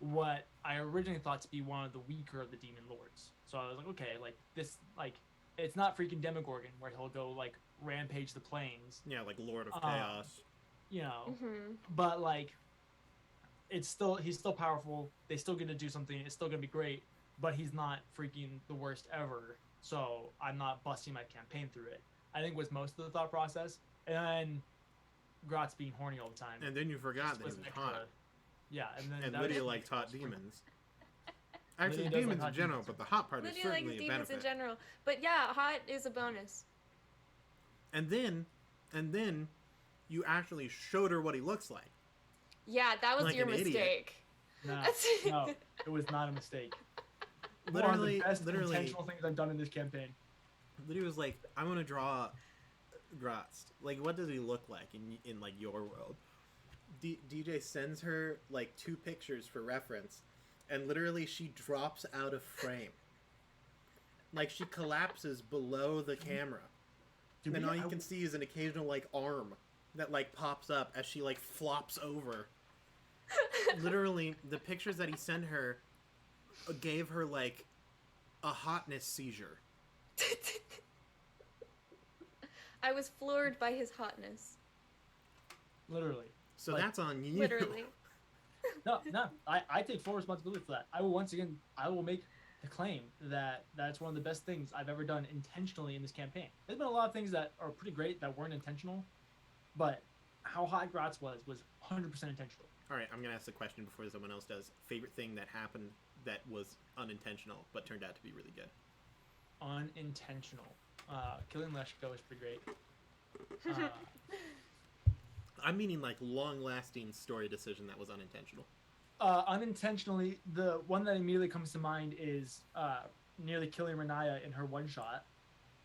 what I originally thought to be one of the weaker of the demon lords. So I was like, okay, like this, like it's not freaking Demogorgon where he'll go like rampage the plains. Yeah, like Lord of Chaos. You know, but like he's still powerful. They still gonna do something. It's still gonna be great, but he's not freaking the worst ever. So I'm not busting my campaign through it. I think was most of the thought process. And then Gratz being horny all the time. And then you forgot that he was hot. Yeah, and then Lydia likes hot demons. Actually, demons in general, but the hot part is certainly a benefit. Lydia likes demons in general, but yeah, hot is a bonus. And then, you actually showed her what he looks like. Yeah, that was like your mistake. No, it was not a mistake. Literally, one of the best intentional things I've done in this campaign. Lydia was like, "I want to draw Gratz. Like, what does he look like in like your world?" DJ sends her like 2 pictures for reference, and literally she drops out of frame. Like she collapses below the camera. And then all you can see is an occasional like arm that like pops up as she like flops over. Literally, the pictures that he sent her gave her like a hotness seizure. I was floored by his hotness. Literally. So like, that's on you. Literally. No, I take full responsibility for that. I will make the claim that that's one of the best things I've ever done intentionally in this campaign. There's been a lot of things that are pretty great that weren't intentional, but how hot Gratz was 100% intentional. All right, I'm going to ask the question before someone else does. Favorite thing that happened that was unintentional but turned out to be really good? Unintentional. Killing Leshko was pretty great. I'm meaning like long-lasting story decision that was unintentional. Unintentionally, the one that immediately comes to mind is nearly killing Renaya in her one-shot.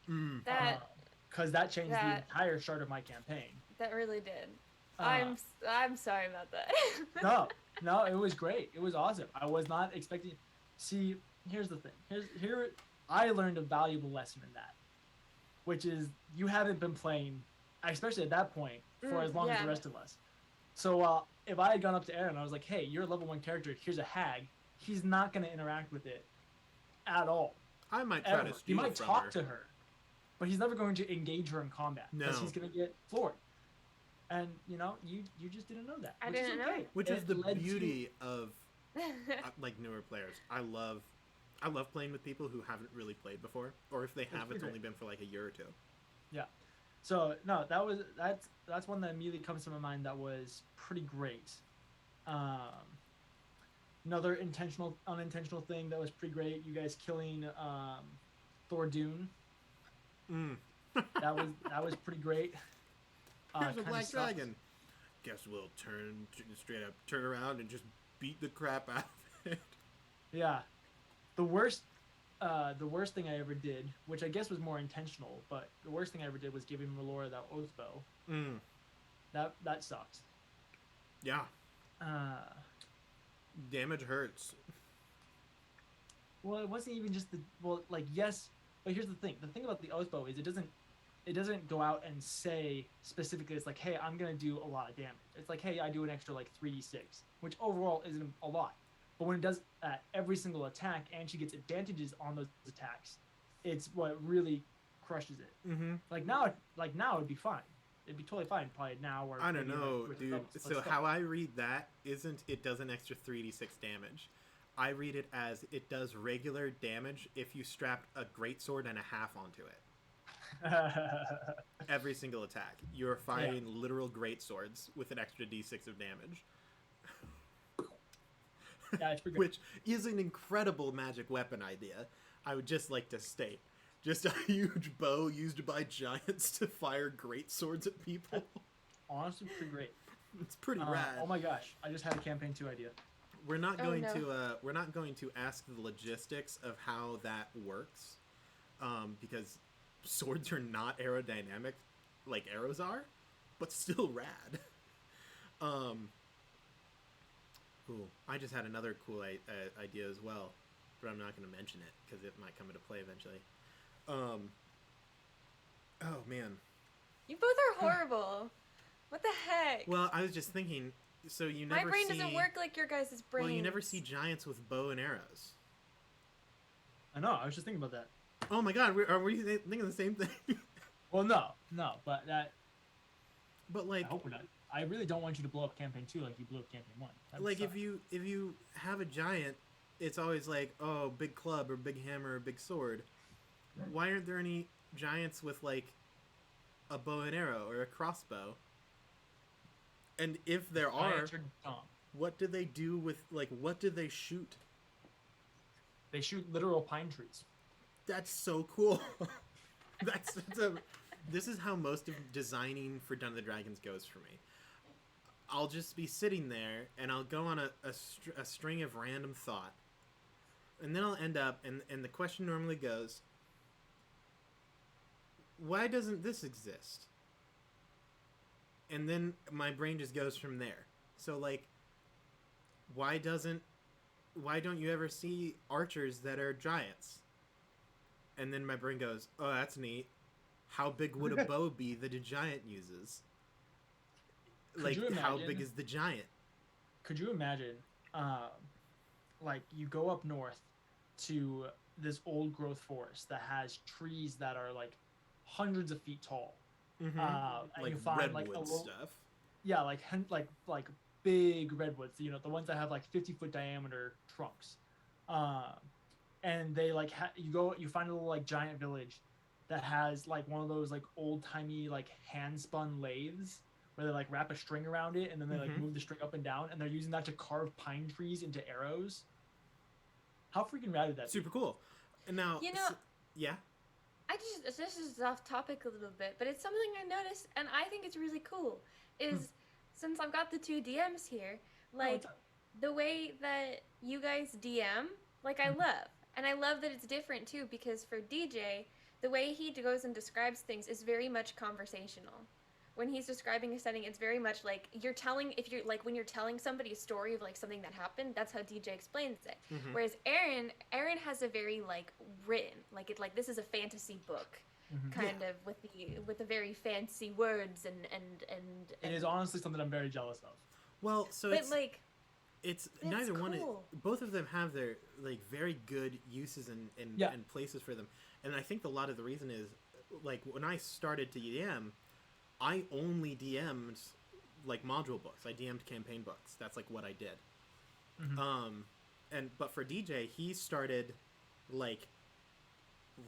Because that changed the entire start of my campaign. That really did. I'm sorry about that. No, it was great. It was awesome. I was not expecting. See, here's the thing. Here, I learned a valuable lesson in that, which is you haven't been playing, especially at that point, for as long as the rest of us. So if I had gone up to Aaron and I was like, "Hey, you're a level 1 character. Here's a hag," he's not going to interact with it at all. I might try to steal He might from talk her. to her, but he's never going to engage her in combat because he's going to get floored. And you just didn't know that. I didn't know. Which is the beauty of like newer players. I love playing with people who haven't really played before, or if they have, it's only been for like a year or 2. Yeah. So no, that's one that immediately comes to my mind. That was pretty great. Another unintentional thing that was pretty great. You guys killing Thor Dune. that was pretty great. Here's a black dragon. Guess we'll turn around and just beat the crap out of it. Yeah. The worst thing I ever did, which I guess was more intentional, but the worst thing I ever did was giving Melora that oath bow. That sucked. Yeah. Damage hurts. Well, it wasn't even just yes, but here's the thing. The thing about the oath bow is it doesn't go out and say specifically, it's like, hey, I'm going to do a lot of damage. It's like, hey, I do an extra like 3d6, which overall isn't a lot. But when it does every single attack and she gets advantages on those attacks, it's what really crushes it. Mm-hmm. Like now it'd be fine. It'd be totally fine probably now. Or I don't know, dude. So how I read that isn't it does an extra 3d6 damage. I read it as it does regular damage if you strapped a greatsword and a half onto it. Every single attack. You're firing literal greatswords with an extra d6 of damage. Yeah, it's pretty good. Which is an incredible magic weapon idea. I would just like to state. Just a huge bow used by giants to fire greatswords at people. Honestly, pretty great. It's pretty rad. Oh my gosh, I just had a campaign 2 idea. We're not going to ask the logistics of how that works, because swords are not aerodynamic like arrows are, but still rad. Ooh, I just had another cool idea as well. but I'm not going to mention it because it might come into play eventually. Oh man, You both are horrible. What the heck? well, I was just thinking, so you never My brain see, doesn't work like your guys' brains. well, you never see giants with bow and arrows. I know. I was just thinking about that. Oh my god, are we thinking the same thing? Well, no, but that. But like, I hope we're not. I really don't want you to blow up campaign 2 like you blew up campaign 1. That would like suck. if you have a giant, it's always like, oh, big club or big hammer or big sword. Why aren't there any giants with like a bow and arrow or a crossbow? And if there are, Giants are dumb. what do they do with, like, what do they shoot? They shoot literal pine trees. That's so cool. This is how most of designing for Dungeons and Dragons goes for me. I'll just be sitting there and I'll go on a string of random thought, and then I'll end up, and the question normally goes, why doesn't this exist? And then my brain just goes from there. So like, why don't you ever see archers that are giants? And then my brain goes, oh, that's neat. How big would a bow be that a giant uses? Like, how big is the giant? Could you imagine, like, you go up north to this old growth forest that has trees that are, like, hundreds of feet tall. Mm-hmm. And like you find, redwood like, stuff. Yeah, like big redwoods, you know, the ones that have, like, 50-foot diameter trunks. And they, like, you find a little, like, giant village that has, like, one of those, like, old-timey, like, hand-spun lathes where they, like, wrap a string around it and then they, like, move the string up and down, and they're using that to carve pine trees into arrows. How freaking rad would that be? Super cool. And now, You know, yeah? this is off topic a little bit, but it's something I noticed, and I think it's really cool, is since I've got the 2 DMs here, like, the way that you guys DM, like, I love. And I love that it's different, too, because for DJ, the way he goes and describes things is very much conversational. When he's describing a setting, it's very much like when you're telling somebody a story of, like, something that happened, that's how DJ explains it. Mm-hmm. Whereas Aaron has a very, like, written, like, this is a fantasy book, kind of, with the very fancy words and It is honestly something I'm very jealous of. Well, so but, like, it's neither cool. one. Both of them have their, like, very good uses and places for them, and I think a lot of the reason is, like, when I started to DM, I only DM'd, like, module books. I DM'd campaign books. That's, like, what I did. But for DJ, he started, like,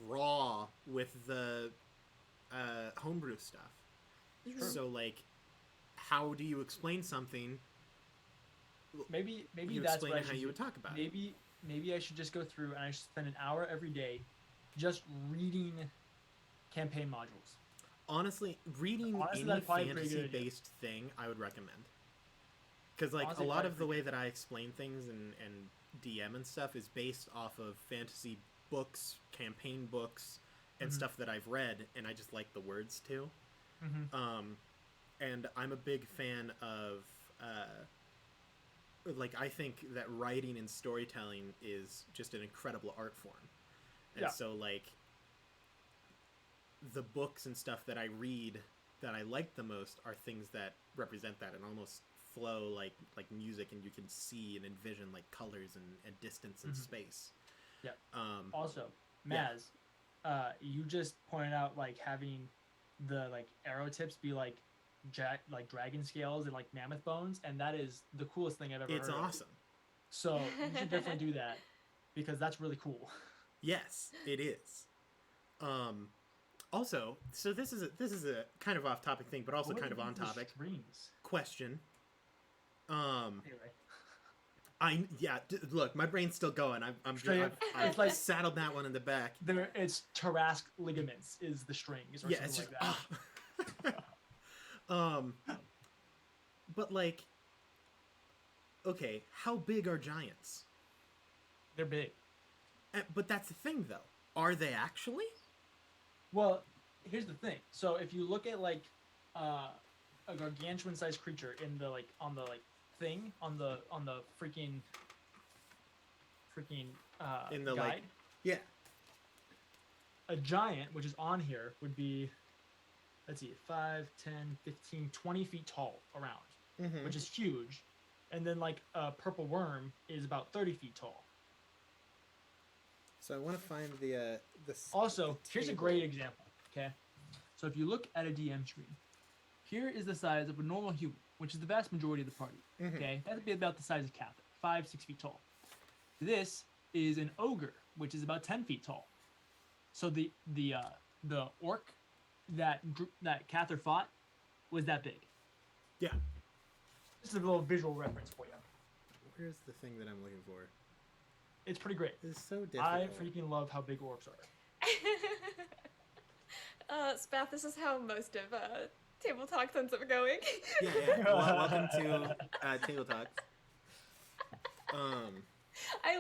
raw with the homebrew stuff. Sure. So, like, how do you explain something? Maybe you that's explain what how you would talk about it. Maybe I should just go through and I should spend an hour every day just reading campaign modules. Honestly, reading any fantasy-based thing, I would recommend. Because, like, a lot of the way that I explain things and DM and stuff is based off of fantasy books, campaign books, and stuff that I've read, and I just like the words, too. And I'm a big fan of... like, I think that writing and storytelling is just an incredible art form. And so, like, the books and stuff that I read that I like the most are things that represent that and almost flow like music, and you can see and envision, like, colors and distance and space. Yeah. Also, Maz, you just pointed out, like, having the, like, arrow tips be, like, dragon scales and, like, mammoth bones, and that is the coolest thing I've ever heard. It's awesome. So you should definitely do that because that's really cool. Yes, it is. Also, so this is a kind of off topic thing, but also kind of on topic. Question. Anyway. Look, my brain's still going. I've like saddled that one in the back. It's Tarrasque ligaments is the strings, or something it's like just, that. But, like, okay, how big are giants? They're big. But that's the thing, though. Are they actually? Well, here's the thing. So if you look at, like, a gargantuan-sized creature in the, like, on the, like, thing on the freaking freaking in the guide. Yeah. A giant, which is on here, would be, let's see, 5, 10, 15, 20 feet tall around, which is huge. And then like a purple worm is about 30 feet tall. So I want to find the Also, the here's a great example, okay? So if you look at a DM screen, here is the size of a normal human, which is the vast majority of the party, okay? That would be about the size of Cather, 5, 6 feet tall. This is an ogre, which is about 10 feet tall. So the orc that Cather fought was that big. Yeah. Just a little visual reference for you. Where's the thing that I'm looking for? It's pretty great. It's so difficult. I freaking love how big orcs are. Spath, this is how most of Table Talks ends up going. Yeah. Welcome to Table Talks. I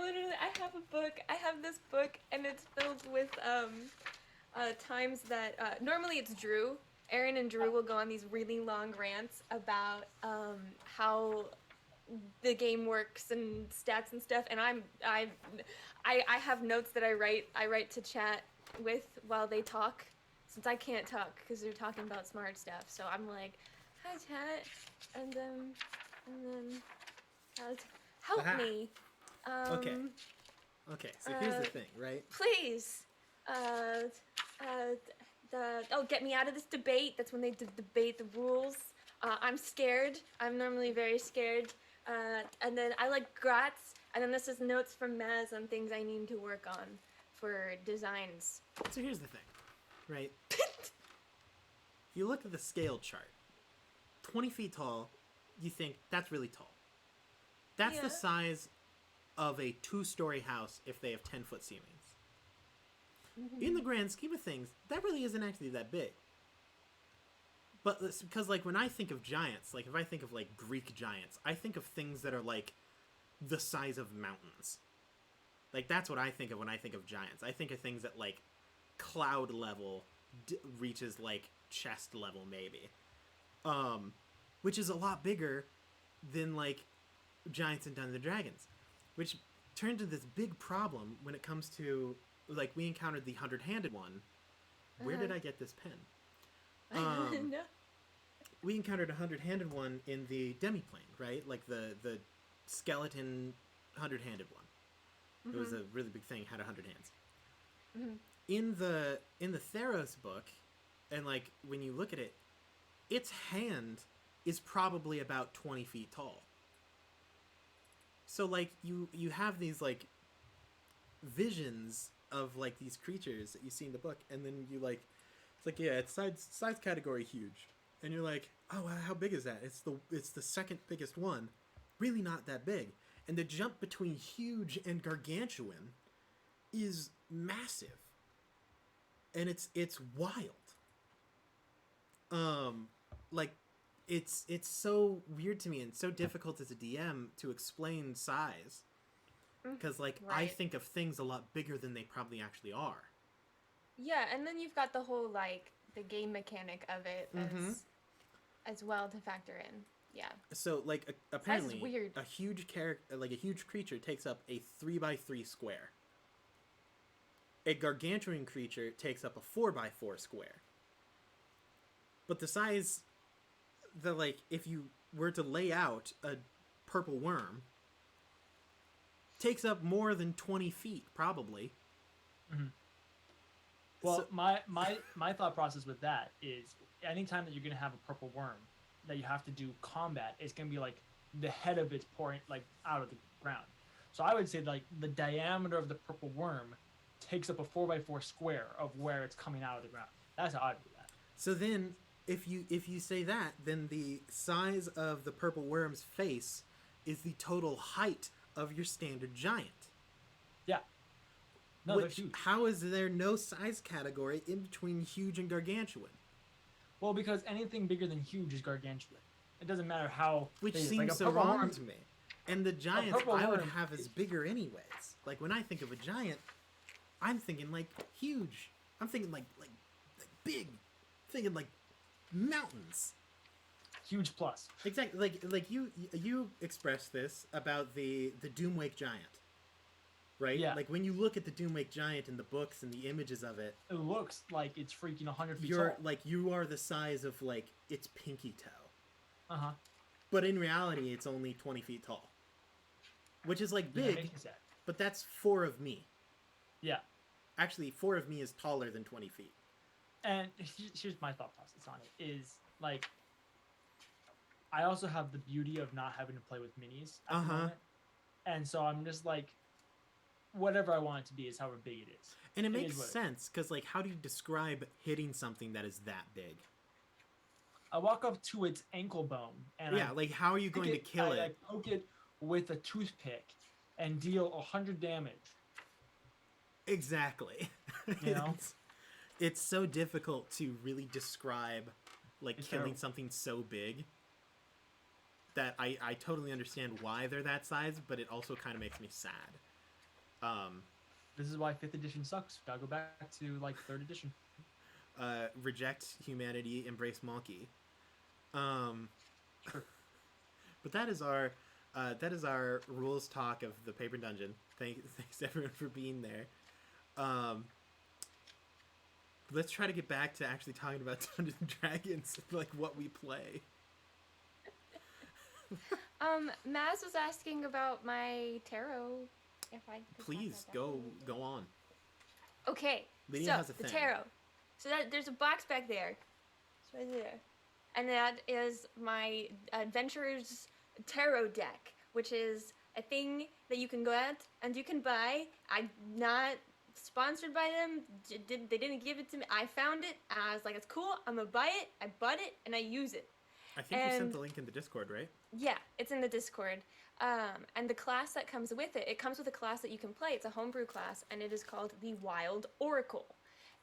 have a book. I have this book, and it's filled with times that normally it's Drew. Aaron and Drew will go on these really long rants about how the game works and stats and stuff, and I have notes that I write to chat with while they talk, since I can't talk because they're talking about smart stuff. So I'm like, hi chat, and then help me. Okay. So here's the thing, right? Please, get me out of this debate. That's when they debate the rules. I'm scared. I'm normally very scared. And then I like grats. And then this is notes from Maz on things I need to work on for designs. So here's the thing, right? You look at the scale chart. 20 feet tall, you think that's really tall. That's the size of a 2-story house if they have 10-foot ceilings. In the grand scheme of things, that really isn't actually that big. But because, like, when I think of giants, like, if I think of, like, Greek giants, I think of things that are, like, the size of mountains. Like, that's what I think of when I think of giants. I think of things at, like, cloud level reaches, like, chest level, maybe. Which is a lot bigger than, like, giants in Dungeons & Dragons. Which turned into this big problem when it comes to, like, we encountered the 100-handed one. Where did I get this pen? No. We encountered a 100-handed one in the demiplane, right? Like the skeleton 100-handed one. It was a really big thing, had 100 hands. In the Theros book, and like when you look at it, its hand is probably about 20 feet tall. So like you have these like visions of like these creatures that you see in the book, and then you like, it's like, yeah, it's size category huge, and you're like, oh, how big is that? It's the second biggest one, really not that big, and the jump between huge and gargantuan is massive, and it's wild. Like it's so weird to me and so difficult as a DM to explain size. Because, like, right. I think of things a lot bigger than they probably actually are. Yeah, and then you've got the whole, like, the game mechanic of it as well to factor in. Yeah. So, like, apparently, a huge a huge creature takes up a 3x3 square. A gargantuan creature takes up a 4x4 square. But the size, like, if you were to lay out a purple worm, takes up more than 20 feet, probably. Well, so, my thought process with that is anytime that you're going to have a purple worm that you have to do combat, it's going to be like the head of it's pouring like out of the ground. So I would say like the diameter of the purple worm takes up a 4x4 square of where it's coming out of the ground. That's how I do that. So then if you say that, then the size of the purple worm's face is the total height of your standard giant. Yeah. No, they're huge. How is there no size category in between huge and gargantuan? Well, because anything bigger than huge is gargantuan. It doesn't matter how. Which seems like so wrong to me. And the giants I would have as bigger anyways. Like when I think of a giant, I'm thinking like huge. I'm thinking like big. Thinking like mountains. Huge plus. Exactly. Like you expressed this about the Doomwake giant. right? Yeah. Like when you look at the Doomwake Giant in the books and the images of it, it looks like it's freaking 100 feet you're tall. like you are the size of like its pinky toe. Uh-huh. But in reality, it's only 20 feet tall, which is like big. Makes me sad. But that's 4 of me. Yeah. Actually, 4 of me is taller than 20 feet. And here's my thought process on it is like, I also have the beauty of not having to play with minis at the moment. And so I'm just like, whatever I want it to be is however big it is. And it makes sense, because like, how do you describe hitting something that is that big? I walk up to its ankle bone and like how are you going to kill it? I poke it with a toothpick and deal 100 damage. Exactly. You know? It's so difficult to really describe like killing something so big that I totally understand why they're that size, but it also kind of makes me sad. This is why 5th edition sucks. Gotta go back to like 3rd edition. Reject humanity, embrace monkey. But that is our rules talk of the Paper Dungeon. Thanks everyone for being there. Let's try to get back to actually talking about Dungeons and Dragons, like what we play. Maz was asking about my tarot. If I could please go on. Okay, Lydia so has a the thing. tarot. So that there's a box back there. It's right there, and that is my Adventurer's Tarot deck, which is a thing that you can go out and you can buy. I'm not sponsored by them. They didn't give it to me. I found it. And I was like, it's cool. I'm gonna buy it. I bought it and I use it. I think you sent the link in the Discord, right? Yeah, it's in the Discord. And the class that comes with it comes with a class that you can play. It's a homebrew class, and it is called the Wild Oracle.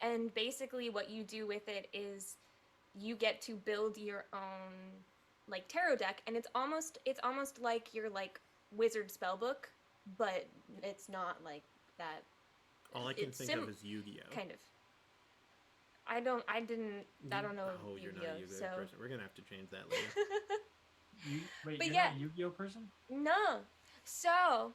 And basically what you do with it is you get to build your own like tarot deck, and it's almost like your like wizard spellbook, but it's not like that. All I can think of is Yu-Gi-Oh. Kind of. I don't know Oh, Yu-Gi-Oh, you're not a Yu-Gi-Oh so. person. We're gonna have to change that later. Wait, But you're yeah. not a Yu-Gi-Oh person? No. So,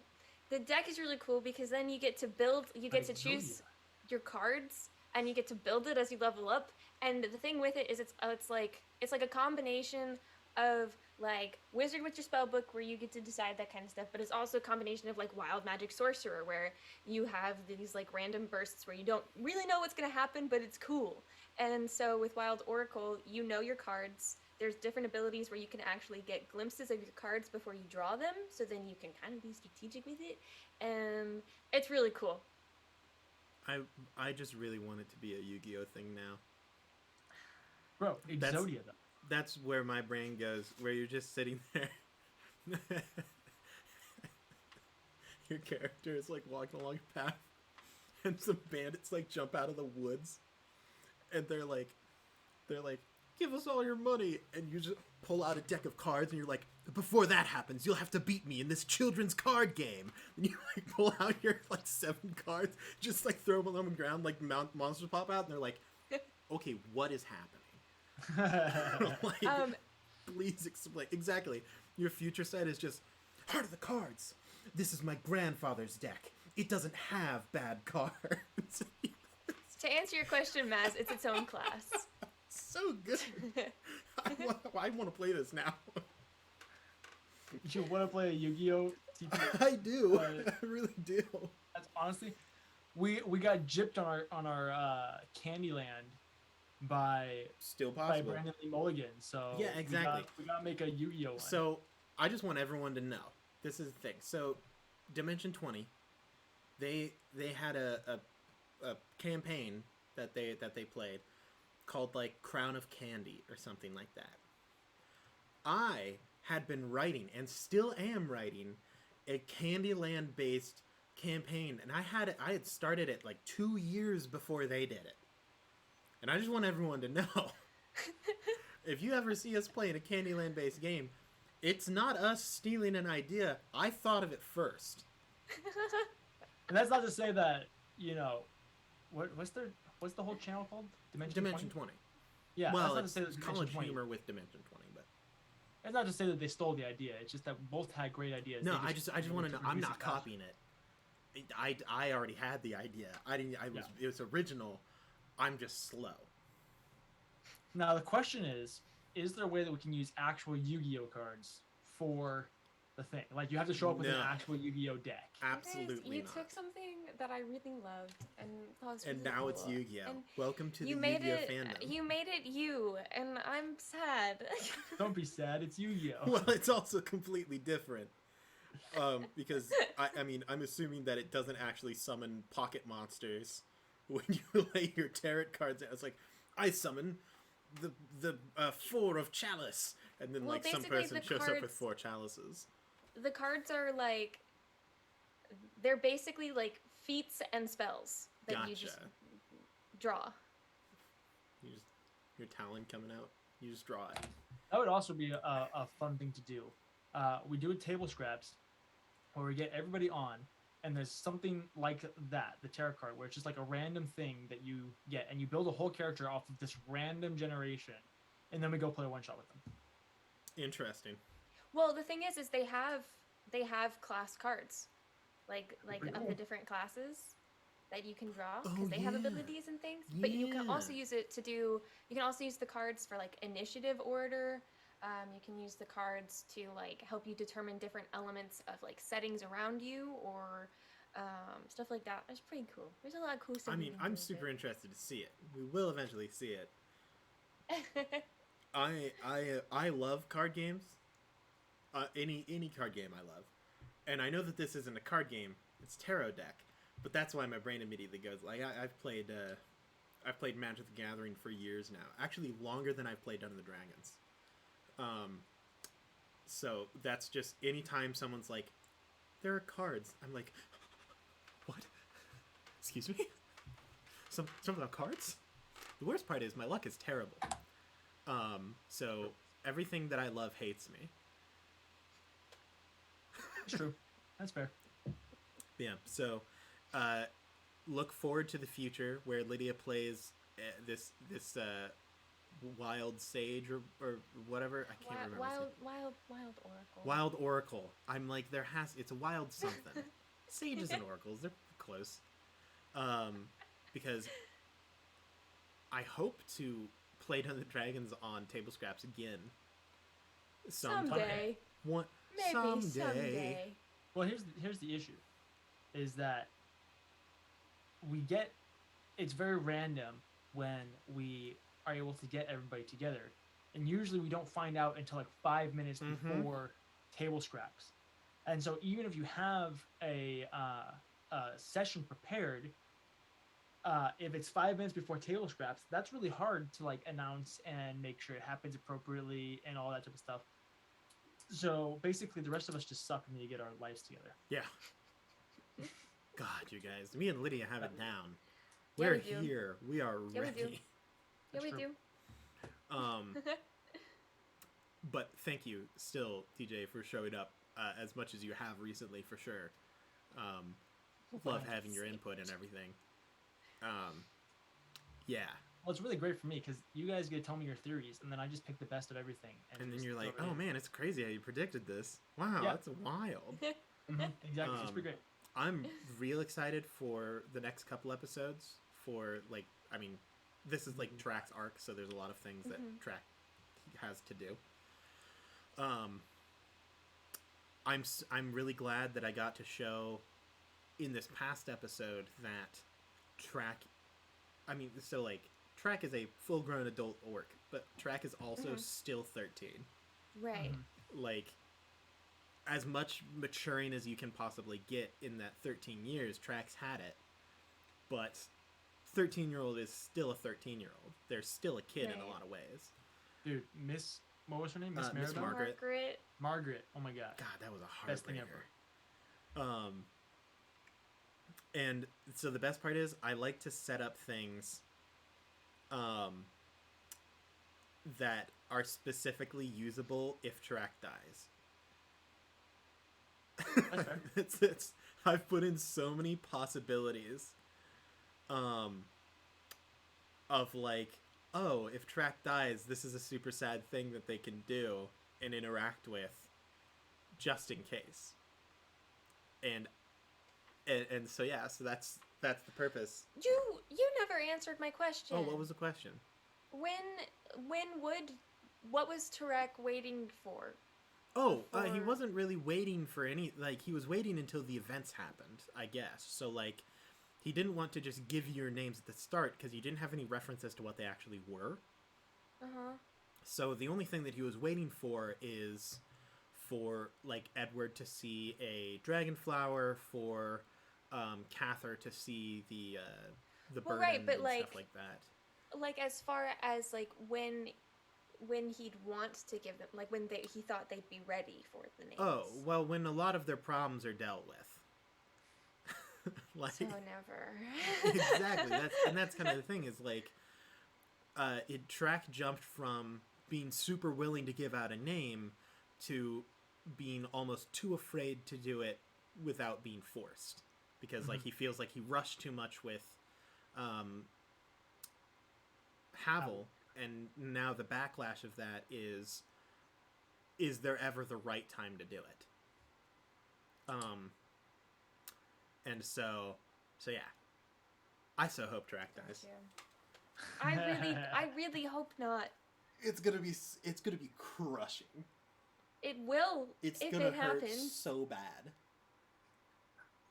the deck is really cool because then you get to build, you get to choose your cards, and you get to build it as you level up. And the thing with it is it's like a combination of like wizard with your spell book where you get to decide that kind of stuff, but it's also a combination of like wild magic sorcerer where you have these like random bursts where you don't really know what's going to happen, but it's cool. And so with Wild Oracle, you know your cards. There's different abilities where you can actually get glimpses of your cards before you draw them, so then you can kind of be strategic with it. It's really cool. I just really want it to be a Yu-Gi-Oh thing now. Bro, Exodia though. That's where my brain goes, where you're just sitting there. Your character is like walking along a path, and some bandits like jump out of the woods, and they're like, give us all your money, and you just pull out a deck of cards, and you're like, before that happens, you'll have to beat me in this children's card game. And you like pull out your like 7 cards, just like throw them on the ground, like monsters pop out, and they're like, okay, what is happening? Like, please explain. Exactly. Your future set is just Heart of the Cards. This is my grandfather's deck. It doesn't have bad cards. To answer your question, Maz, it's its own class. So good. I want to play this now. You want to play a Yu-Gi-Oh TP? I do. I really do. That's honestly, we got gypped on our Candyland by still possible by Brandon Lee Mulligan. So yeah, exactly. We gotta make a Yu-Gi-Oh one. So I just want everyone to know this is the thing. So Dimension 20, they had a campaign that they played called like Crown of Candy or something like that. I had been writing and still am writing a Candyland based campaign, and I had started it like 2 years before they did it. And I just want everyone to know, if you ever see us playing a Candyland based game, it's not us stealing an idea. I thought of it first. And that's not to say that, you know, what's the whole channel called? Dimension 20. Yeah. Well, that's not to say it's that college 20. humor with Dimension 20, but it's not to say that they stole the idea. It's just that both had great ideas. no, I just want to know. I'm not copying it. I already had the idea. It was original. I'm just slow. Now the question is there a way that we can use actual Yu-Gi-Oh cards for the thing? Like you have to show up with an actual Yu-Gi-Oh deck. Absolutely you not. took something that I really loved and thought was really and now cool. It's Yu-Gi-Oh. And Welcome to the Yu-Gi-Oh fandom. You made it you, and I'm sad. Don't be sad. It's Yu-Gi-Oh. Well, it's also completely different. Because I mean, I'm assuming that it doesn't actually summon pocket monsters when you lay your tarot cards out. It's like, I summon the 4 of chalice, and then like some person shows up with 4 chalices. The cards are like, they're basically like feats and spells that you just draw. Your talent coming out. You just draw it. That would also be a fun thing to do. We do a table scraps where we get everybody on, and there's something like that, the tarot card, where it's just like a random thing that you get, and you build a whole character off of this random generation, and then we go play a one-shot with them. Interesting. Well, the thing is they have class cards, like of the different classes that you can draw because they have abilities and things. But you can also use it to do. You can also use the cards for like initiative order. You can use the cards to like help you determine different elements of like settings around you or stuff like that. It's pretty cool. There's a lot of cool stuff. I mean, I'm super interested to see it. We will eventually see it. I love card games. Any card game I love, and I know that this isn't a card game. It's tarot deck, but that's why my brain immediately goes like I've played Magic the Gathering for years now. Actually, longer than I've played Dungeons and Dragons. So that's just anytime someone's like, there are cards, I'm like, what? Excuse me? Something about cards? The worst part is my luck is terrible. So everything that I love hates me. It's true. That's fair. Yeah. So, look forward to the future where Lydia plays this wild sage or whatever. I can't remember. Wild oracle. Wild oracle. I'm like, it's a wild something. Sages and oracles, they're close. Because I hope to play Dungeons and Dragons on table scraps again. Someday. Maybe someday. Well, here's the issue, is that it's very random when we are able to get everybody together, and usually we don't find out until like 5 minutes before table scraps. And so even if you have a session prepared, if it's 5 minutes before table scraps, that's really hard to like announce and make sure it happens appropriately and all that type of stuff. So basically the rest of us just suck and need to get our lives together. Yeah. God, you guys, me and Lydia have it down. Yeah, We're we do. here. We are ready. Yeah, we do. But thank you still, TJ, for showing up as much as you have recently, for sure. Love having your input and everything. Yeah. Well, it's really great for me because you guys get to tell me your theories, and then I just pick the best of everything. And then you're like, oh man, it's crazy how you predicted this. Wow, that's wild. Exactly. It's pretty great. I'm real excited for the next couple episodes for, like, I mean, this is like Track's arc, so there's a lot of things that Track has to do. I'm really glad that I got to show in this past episode that Track, I mean, so like Track is a full-grown adult orc, but Track is also still 13. Right. Like, as much maturing as you can possibly get in that 13 years, Track's had it, but 13-year-old is still a 13-year-old. They're still a kid in a lot of ways. Dude, what was her name? Miss Miss Margaret? Margaret. Oh my god. God, that was a hard Best thing ever. And so the best part is I like to set up things that are specifically usable if Track dies. That's fair. I've put in so many possibilities of like, oh, if Track dies, this is a super sad thing that they can do and interact with just in case. And and so yeah, so that's the purpose. You never answered my question. Oh, what was the question? What was Tarek waiting for? Oh, he wasn't really waiting for any, like, he was waiting until the events happened, I guess. So, like, he didn't want to just give you your names at the start because you didn't have any reference as to what they actually were. Uh-huh. So the only thing that he was waiting for is for, like, Edward to see a dragon flower, for Cather to see the burden right, but and like, stuff like that. Like, as far as, like, when he'd want to give them, like, when he thought they'd be ready for the names. Oh, well, when a lot of their problems are dealt with. Like, so never. Exactly. That's kind of the thing is, like, Track jumped from being super willing to give out a name to being almost too afraid to do it without being forced. Because, like, he feels like he rushed too much with Havel, and now the backlash of that is there ever the right time to do it? And so yeah. I so hope Track dies. I really hope not. It's gonna be crushing. It will. It's if gonna it hurt happens. so bad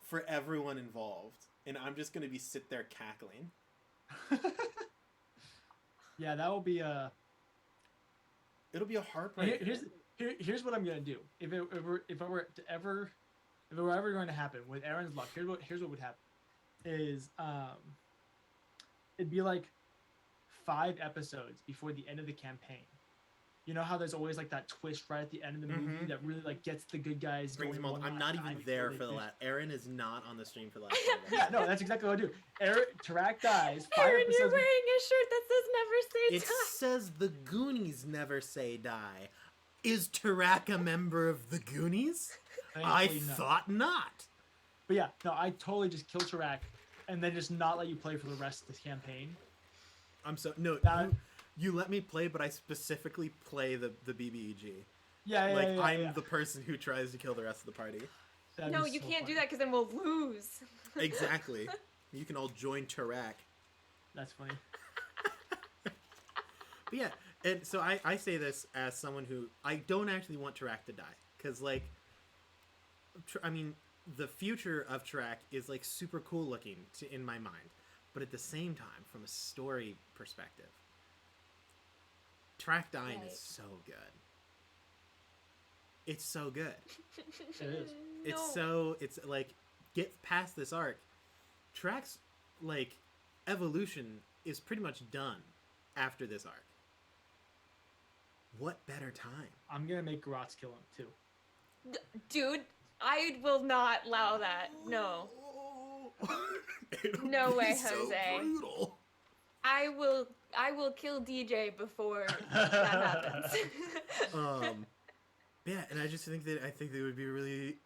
for everyone involved, and I'm just gonna be sit there cackling. Yeah, that will be a. It'll be a heartbreak. Here's what I'm gonna do. If it were ever going to happen with Aaron's luck, here's what would happen. Is it'd be like 5 episodes before the end of the campaign. You know how there's always like that twist right at the end of the movie that really like gets the good guys going. I'm not even there for the last. Aaron is not on the stream for the last. Yeah, no, that's exactly what I do. Tarek dies. 5 Aaron, episodes. you're wearing a shirt that says "Never Say Die." It says the Goonies never say die. Is Tarek a member of the Goonies? I thought not. But yeah, no, I totally just kill Tarek and then just not let you play for the rest of the campaign. You let me play, but I specifically play the BBEG. Yeah, I'm the person who tries to kill the rest of the party. No, you can't do that because then we'll lose. Exactly. You can all join Tarek. That's funny. But yeah, and so I say this as someone who I don't actually want Tarek to die because, like, I mean, the future of Tarek is like super cool looking in my mind, but at the same time, from a story perspective, Tarek dying is so good. It's so good. It is. It's like, get past this arc. Tarek's, like, evolution is pretty much done after this arc. What better time? I'm gonna make Gratz kill him too. Dude, I will not allow that. No. No way, Jose. So brutal. I will kill DJ before that happens. Yeah, and I think they would be really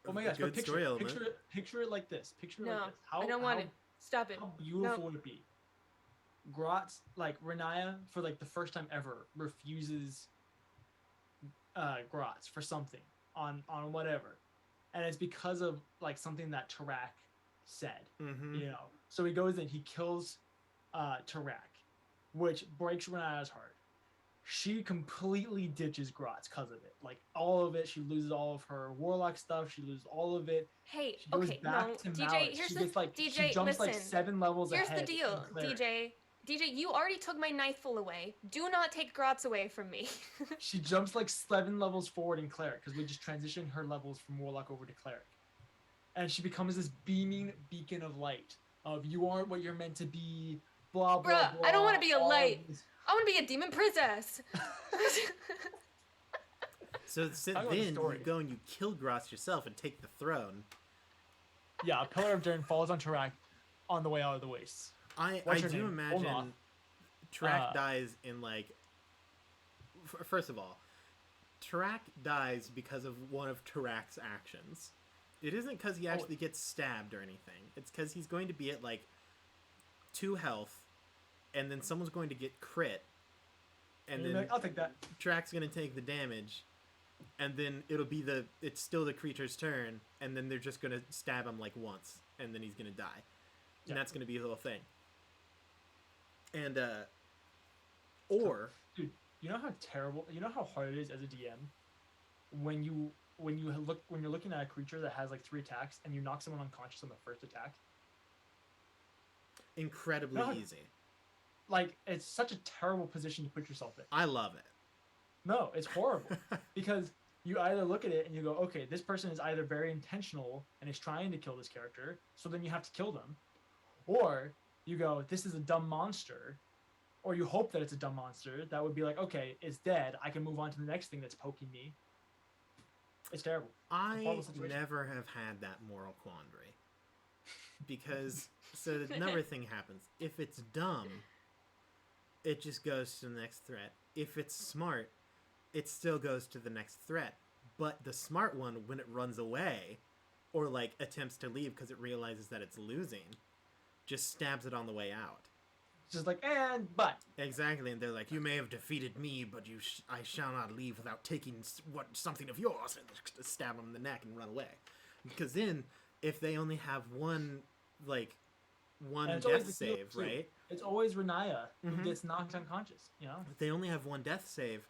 oh my gosh, good story element. Picture it like this. Picture it like this. I don't want to. Stop it. How beautiful would it be? Gratz, like, Renaya, for like the first time ever, refuses Gratz for something on whatever. And it's because of like something that Tarek said. You know. So he goes in, he kills Tarek, which breaks Renaya's heart. She completely ditches Gratz because of it. Like, all of it. She loses all of her warlock stuff. She loses all of it. Hey, she goes back to DJ, Malice. She jumps like 7 levels ahead. Here's the deal, DJ, you already took my Knightful away. Do not take Gratz away from me. She jumps like 7 levels forward in Cleric, because we just transitioned her levels from Warlock over to Cleric. And she becomes this beaming beacon of light. Of, you aren't what you're meant to be, blah, blah, Bruh, blah. I don't want to be a light. I want to be a demon princess. So then you go and you kill Gratz yourself and take the throne. Yeah, a Pillar of Durn falls on Tarek on the way out of the wastes. I do imagine Tarek dies in, like... First of all, Tarek dies because of one of Tarek's actions. It isn't because he actually gets stabbed or anything. It's because he's going to be at, like, 2 health, and then someone's going to get crit, and then I'll take that. Tarek's going to take the damage, and then it's still the creature's turn, and then they're just gonna stab him like once, and then he's gonna die, and that's gonna be the whole thing. And or dude, you know how hard it is as a DM when you're looking at a creature that has like 3 attacks and you knock someone unconscious on the first attack. Incredibly easy. Like, it's such a terrible position to put yourself in. I love it. No, it's horrible. Because you either look at it and you go, okay, this person is either very intentional and is trying to kill this character, so then you have to kill them. Or you go, this is a dumb monster. Or you hope that it's a dumb monster. That would be like, okay, it's dead. I can move on to the next thing that's poking me. It's terrible. I never have had that moral quandary. Because, so another thing happens. If it's dumb, it just goes to the next threat. If it's smart, it still goes to the next threat. But the smart one, when it runs away, or like attempts to leave because it realizes that it's losing, just stabs it on the way out. Just like, but. Exactly, and they're like, you may have defeated me, but I shall not leave without taking something of yours, and stab them in the neck and run away. Because then, if they only have one death save, right? It's always Renaya who gets knocked unconscious, you know? If they only have one death save,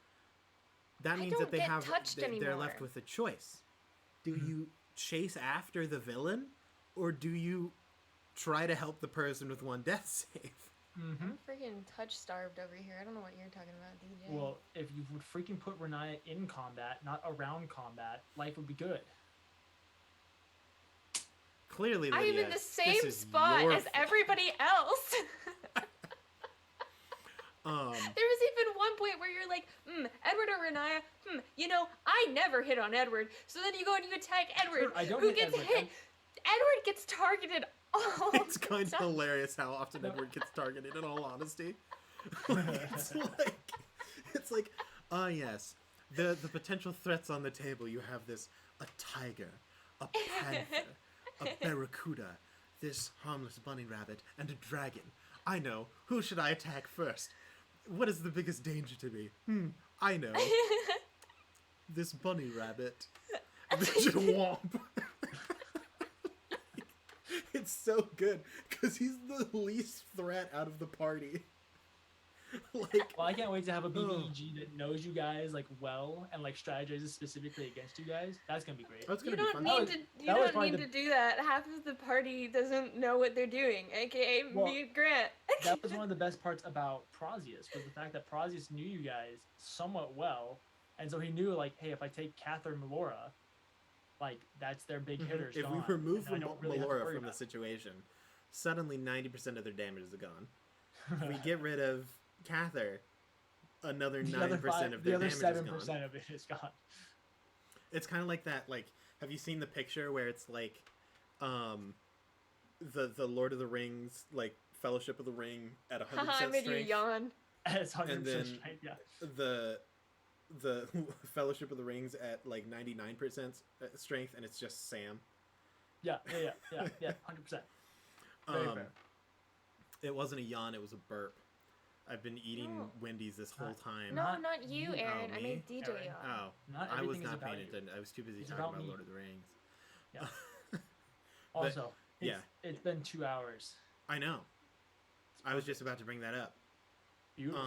that means that they're left with a choice. Do you chase after the villain, or do you try to help the person with one death save? I'm freaking touch-starved over here. I don't know what you're talking about, DJ. Well, if you would freaking put Renaya in combat, not around combat, life would be good. Clearly, Lydia, I'm in the same spot as everybody else. There was even one point where you're like, Edward or Renaya, I never hit on Edward. So then you go and you attack Edward, who gets hit. Edward gets targeted all It's kind of hilarious how often Edward gets targeted, in all honesty. It's like, yes, the potential threats on the table. You have a tiger, a panther, a barracuda, this harmless bunny rabbit, and a dragon. I know. Who should I attack first? What is the biggest danger to me? I know. This bunny rabbit. Womp. It's so good because he's the least threat out of the party. Well, I can't wait to have a BBEG that knows you guys well and strategizes specifically against you guys. That's gonna be great. That's gonna be fun. You don't need to do that. Half of the party doesn't know what they're doing, aka me and Grant. That was one of the best parts about Prosius, was the fact that Prosius knew you guys somewhat well, and so he knew hey, if I take Catherine Melora, that's their big hitters. If we remove Melora from the situation, suddenly 90% of their damage is gone. If we get rid of Cather, another 9% of their damage is gone. The other 7% of it is gone. It's kind of like that. Have you seen the picture where it's the Lord of the Rings, Fellowship of the Ring at 100% strength? I made you yawn. It's 100% and then strength, yeah. The Fellowship of the Rings at 99% strength, and it's just Sam. Yeah, 100%. Very fair. It wasn't a yawn; it was a burp. I've been eating Wendy's this whole time. No, not you, Aaron. I made DJ yawn. Oh, I was not paying attention. I was too busy talking about Lord of the Rings. Yeah. Also, it's been 2 hours. I know. I was just about to bring that up. Beautiful.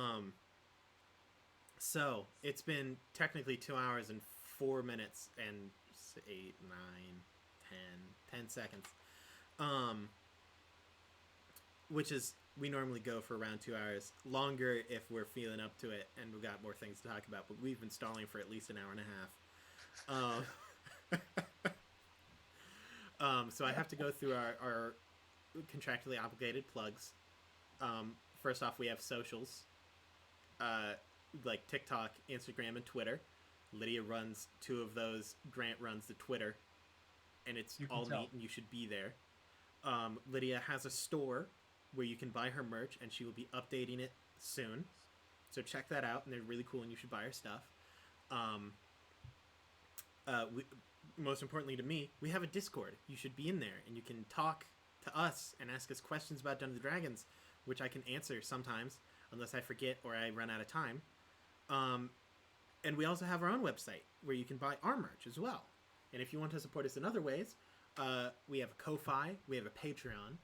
So it's been technically 2 hours and 4 minutes and 8, 9, 10 seconds. Which is, we normally go for around 2 hours. Longer if we're feeling up to it and we've got more things to talk about, but we've been stalling for at least an hour and a half. So I have to go through our contractually obligated plugs. First off, we have socials. TikTok, Instagram, and Twitter. Lydia runs 2 of those. Grant runs the Twitter. And it's all neat, and you should be there. Lydia has a store where you can buy her merch, and she will be updating it soon. So check that out, and they're really cool, and you should buy her stuff. Most importantly to me, we have a Discord. You should be in there, and you can talk to us and ask us questions about Dungeons & Dragons, which I can answer sometimes, unless I forget or I run out of time. And we also have our own website where you can buy our merch as well. And if you want to support us in other ways, we have a Ko-Fi, we have a Patreon,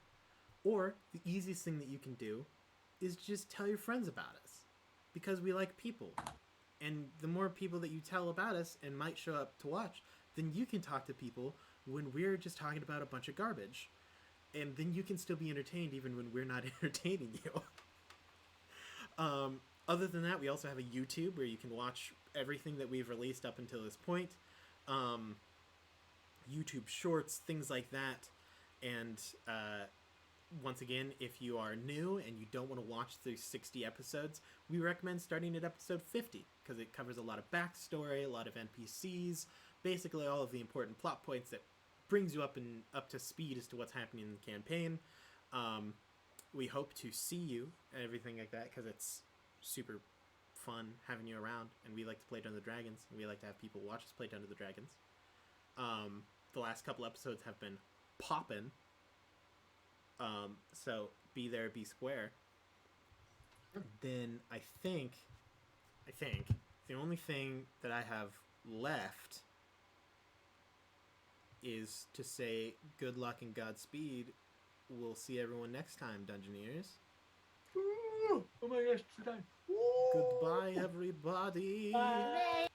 or the easiest thing that you can do is just tell your friends about us, because we like people. And the more people that you tell about us and might show up to watch, then you can talk to people when we're just talking about a bunch of garbage. And then you can still be entertained even when we're not entertaining you. Other than that, we also have a YouTube where you can watch everything that we've released up until this point. YouTube shorts, things like that. And once again, if you are new and you don't want to watch through 60 episodes, we recommend starting at episode 50, because it covers a lot of backstory, a lot of NPCs, basically all of the important plot points that brings you up to speed as to what's happening in the campaign. We hope to see you and everything like that, because it's super fun having you around, and we like to play Dungeons & Dragons, and we like to have people watch us play Dungeons & Dragons. The last couple episodes have been poppin', so be there, be square. Then I think the only thing that I have left is to say good luck and godspeed. We'll see everyone next time, Dungeoneers. Oh my gosh, it's time. Goodbye, everybody. Bye.